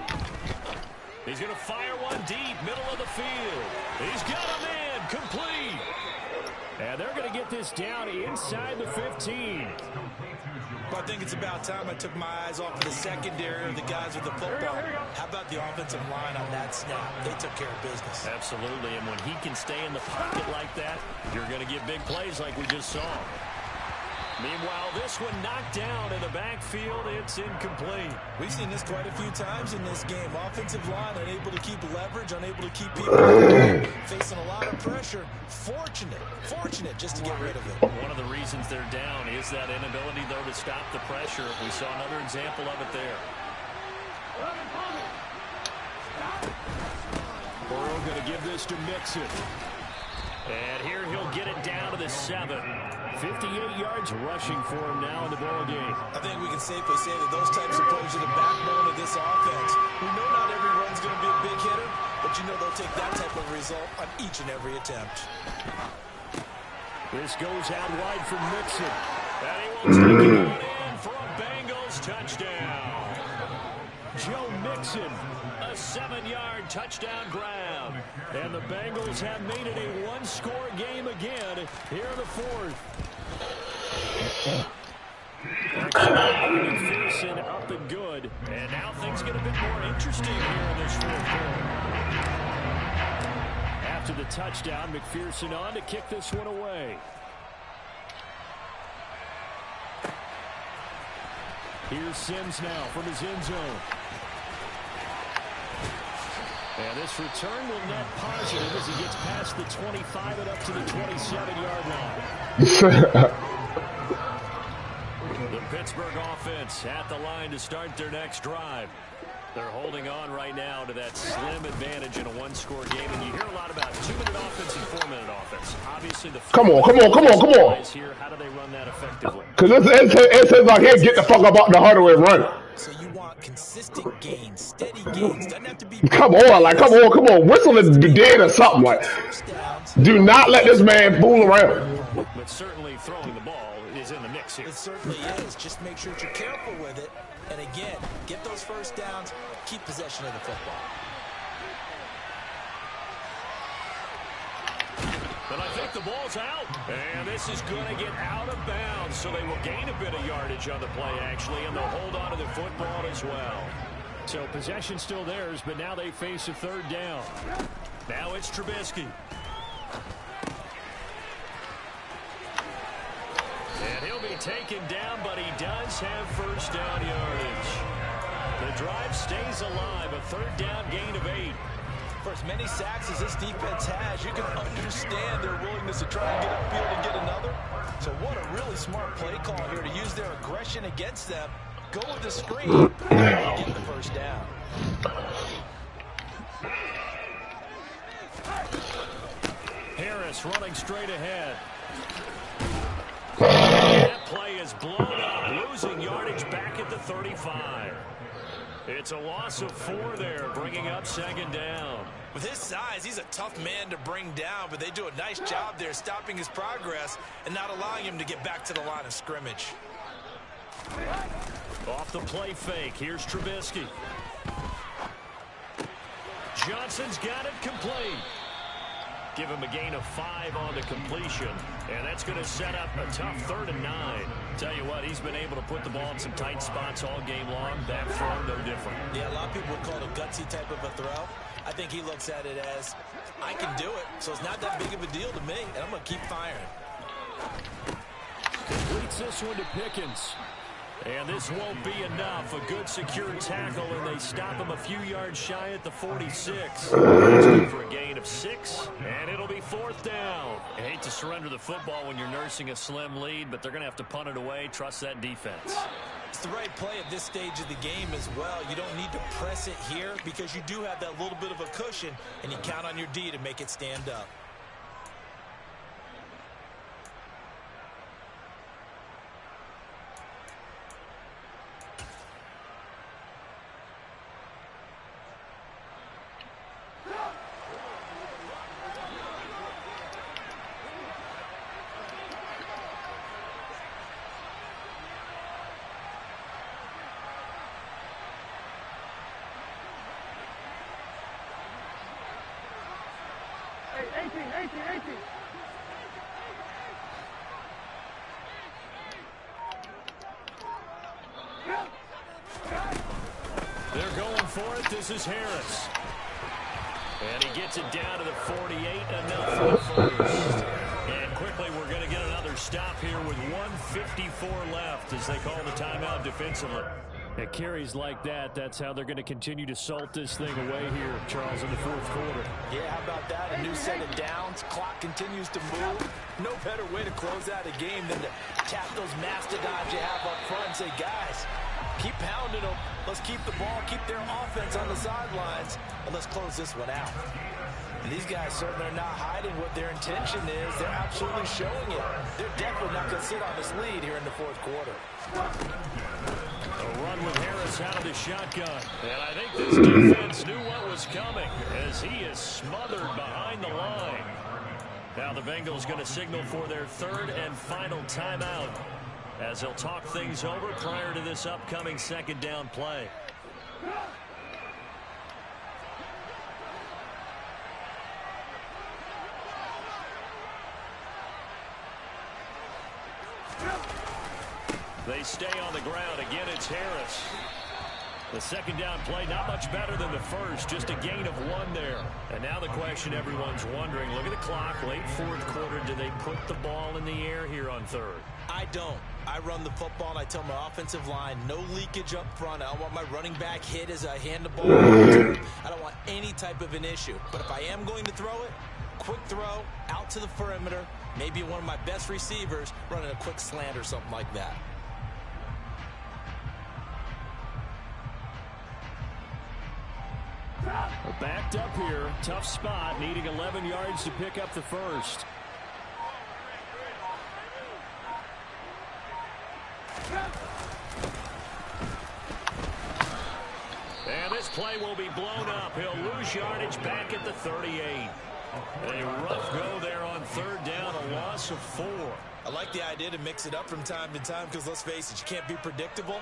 He's going to fire one deep, middle of the field. He's got him in, complete. And they're going to get this down inside the 15. I think it's about time I took my eyes off of the secondary of the guys with the football. How about the offensive line on that snap? They took care of business. Absolutely, and when he can stay in the pocket like that, you're going to get big plays like we just saw. Meanwhile, this one knocked down in the backfield. It's incomplete. We've seen this quite a few times in this game. Offensive line unable to keep leverage, unable to keep people facing a lot of pressure. Fortunate just to get rid of it. One of the reasons they're down is that inability, though, to stop the pressure. We saw another example of it there. Burrow going to give this to Mixon. And here he'll get it down to the 7. 58 yards rushing for him now in the ball game. I think we can safely say that those types of plays are the backbone of this offense. We know not every run's going to be a big hitter, but you know they'll take that type of result on each and every attempt. This goes out wide for Mixon. And he will take it in for a Bengals touchdown. Joe Mixon, a 7-yard touchdown grab. And the Bengals have made it a 1-score game again here in the fourth. McPherson up and good. And now things get a bit more interesting here in this fourth quarter. After the touchdown, McPherson on to kick this one away. Here's Sims now from his end zone. And this return will net positive as he gets past the 25 and up to the 27-yard line. The Pittsburgh offense at the line to start their next drive. They're holding on right now to that slim advantage in a 1-score game. And you hear a lot about 2-minute offense and 4-minute offense. Obviously, the come on. Here, how do they run that effectively? Because it says like, hey, get the fuck up out the huddle and run. So you want consistent gains, steady gains. Doesn't have to be. Come on. Whistle is dead or something. Like, do not let this man fool around. But certainly throwing the ball is in the mix here. It certainly is. Just make sure that you're careful with it. And again, get those first downs, keep possession of the football. But I think the ball's out. And this is going to get out of bounds. So they will gain a bit of yardage on the play, actually, and they'll hold on to the football as well. So possession still theirs, but now they face a third down. Now it's Trubisky. And he'll be taken down, but he does have first down yardage. The drive stays alive, a third down gain of 8. For as many sacks as this defense has, you can understand their willingness to try and get upfield and get another. So what a really smart play call here to use their aggression against them Go with the screen and get the first down. Harris running straight ahead. That play is blown up, losing yardage back at the 35. It's a loss of 4 there, bringing up second down. With his size, he's a tough man to bring down, but they do a nice job there stopping his progress and not allowing him to get back to the line of scrimmage. Off the play fake, here's Trubisky. Johnson's got it complete. Give him a gain of 5 on the completion, and that's going to set up a tough 3rd and 9. Tell you what, he's been able to put the ball in some tight spots all game long. That throw, no different. Yeah, a lot of people would call it a gutsy type of a throw. I think he looks at it as, I can do it, so it's not that big of a deal to me, and I'm going to keep firing. Completes this one to Pickens. And this won't be enough. A good secure tackle, and they stop him a few yards shy at the 46. For a gain of 6, and it'll be 4th down. I hate to surrender the football when you're nursing a slim lead, but they're going to have to punt it away. Trust that defense. It's the right play at this stage of the game as well. You don't need to press it here because you do have that little bit of a cushion, and you count on your D to make it stand up. They're going for it. This is Harris. And he gets it down to the 48, enough for the first. And quickly we're going to get another stop here with 1:54 left as they call the timeout defensively. At carries like that, that's how they're going to continue to salt this thing away here, Charles, in the 4th quarter. Yeah, how about that? A new set of downs. Clock continues to move. No better way to close out a game than to tap those mastodons you have up front and say, guys, keep pounding them. Let's keep the ball, keep their offense on the sidelines, and let's close this one out. And these guys certainly are not hiding what their intention is. They're absolutely showing it. They're definitely not going to sit on this lead here in the 4th quarter. A run with Harris out of the shotgun. And I think this defense knew what was coming as he is smothered behind the line. Now the Bengals going to signal for their 3rd and final timeout as they'll talk things over prior to this upcoming 2nd down play. They stay on the ground. Again, it's Harris. The 2nd down play, not much better than the first, just a gain of 1 there. And now the question everyone's wondering, look at the clock, late 4th quarter, do they put the ball in the air here on 3rd? I don't. I run the football, and I tell my offensive line, no leakage up front. I don't want my running back hit as I hand the ball. I don't want any type of an issue. But if I am going to throw it, quick throw, out to the perimeter, maybe one of my best receivers running a quick slant or something like that. Backed up here, tough spot, needing 11 yards to pick up the first. And this play will be blown up. He'll lose yardage back at the 38. A rough go there on 3rd down, a loss of 4. I like the idea to mix it up from time to time because, let's face it, you can't be predictable.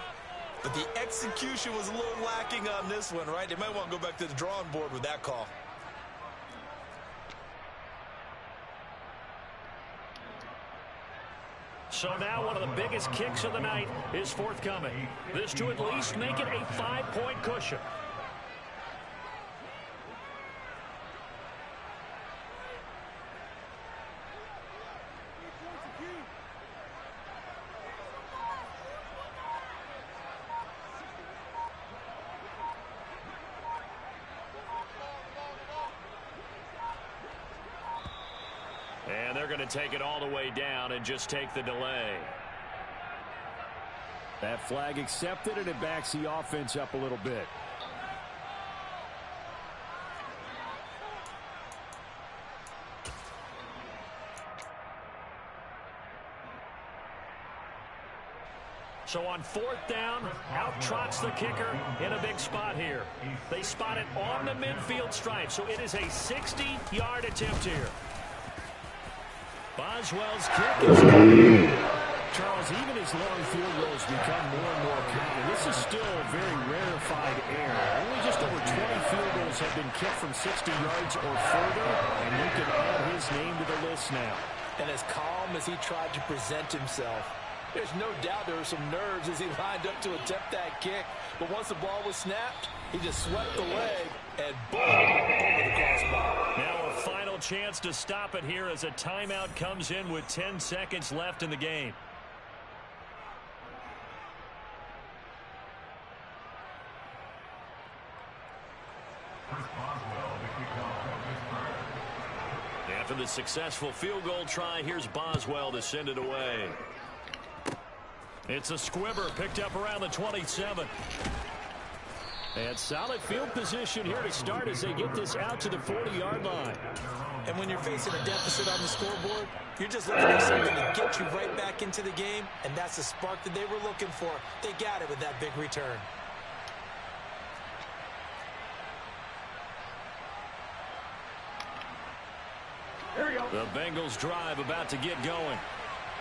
But the execution was a little lacking on this one, right? They might want to go back to the drawing board with that call. So now one of the biggest kicks of the night is forthcoming. This to at least make it a 5-point cushion. And they're going to take it all the way down and just take the delay. That flag accepted, and it backs the offense up a little bit. So on fourth down, out trots the kicker in a big spot here. They spot it on the midfield stripe, so it is a 60-yard attempt here. Boswell's kick is good. Charles, even as long field goals become more and more common, this is still a very rarefied error. Only just over 20 field goals have been kicked from 60 yards or further, and you can add his name to the list now. And as calm as he tried to present himself, there's no doubt there were some nerves as he lined up to attempt that kick. But once the ball was snapped, he just swept the leg and boom, over the crossbar. Now a final chance to stop it here as a timeout comes in with 10 seconds left in the game. After the successful field goal try, here's Boswell to send it away. It's a squibber picked up around the 27. And solid field position here to start as they get this out to the 40-yard line. And when you're facing a deficit on the scoreboard, you're just looking for something to get you right back into the game, and that's the spark that they were looking for. They got it with that big return. The Bengals drive about to get going.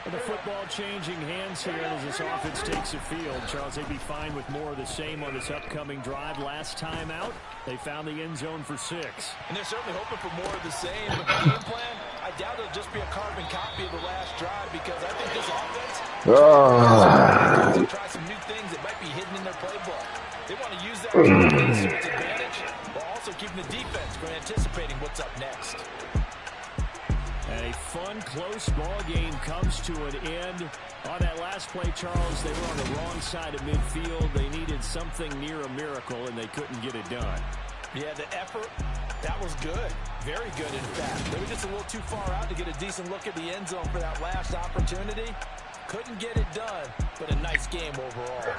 The football changing hands here as this offense takes the field. Charles, they'd be fine with more of the same on this upcoming drive. Last time out, they found the end zone for 6. And they're certainly hoping for more of the same. But the game plan, I doubt it'll just be a carbon copy of the last drive because I think this offense to try some new things that might be hidden in their playbook. They want to use that confidence to its advantage while also keeping the defense from anticipating what's up next. And a fun, close ball game comes to an end. On that last play, Charles, they were on the wrong side of midfield. They needed something near a miracle, and they couldn't get it done. Yeah, the effort, that was good. Very good, in fact. They were just a little too far out to get a decent look at the end zone for that last opportunity. Couldn't get it done, but a nice game overall.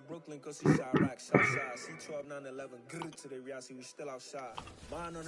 Brooklyn, cause he shot rock, south side. C12, 911, good to the reality, we still outside. Mine on the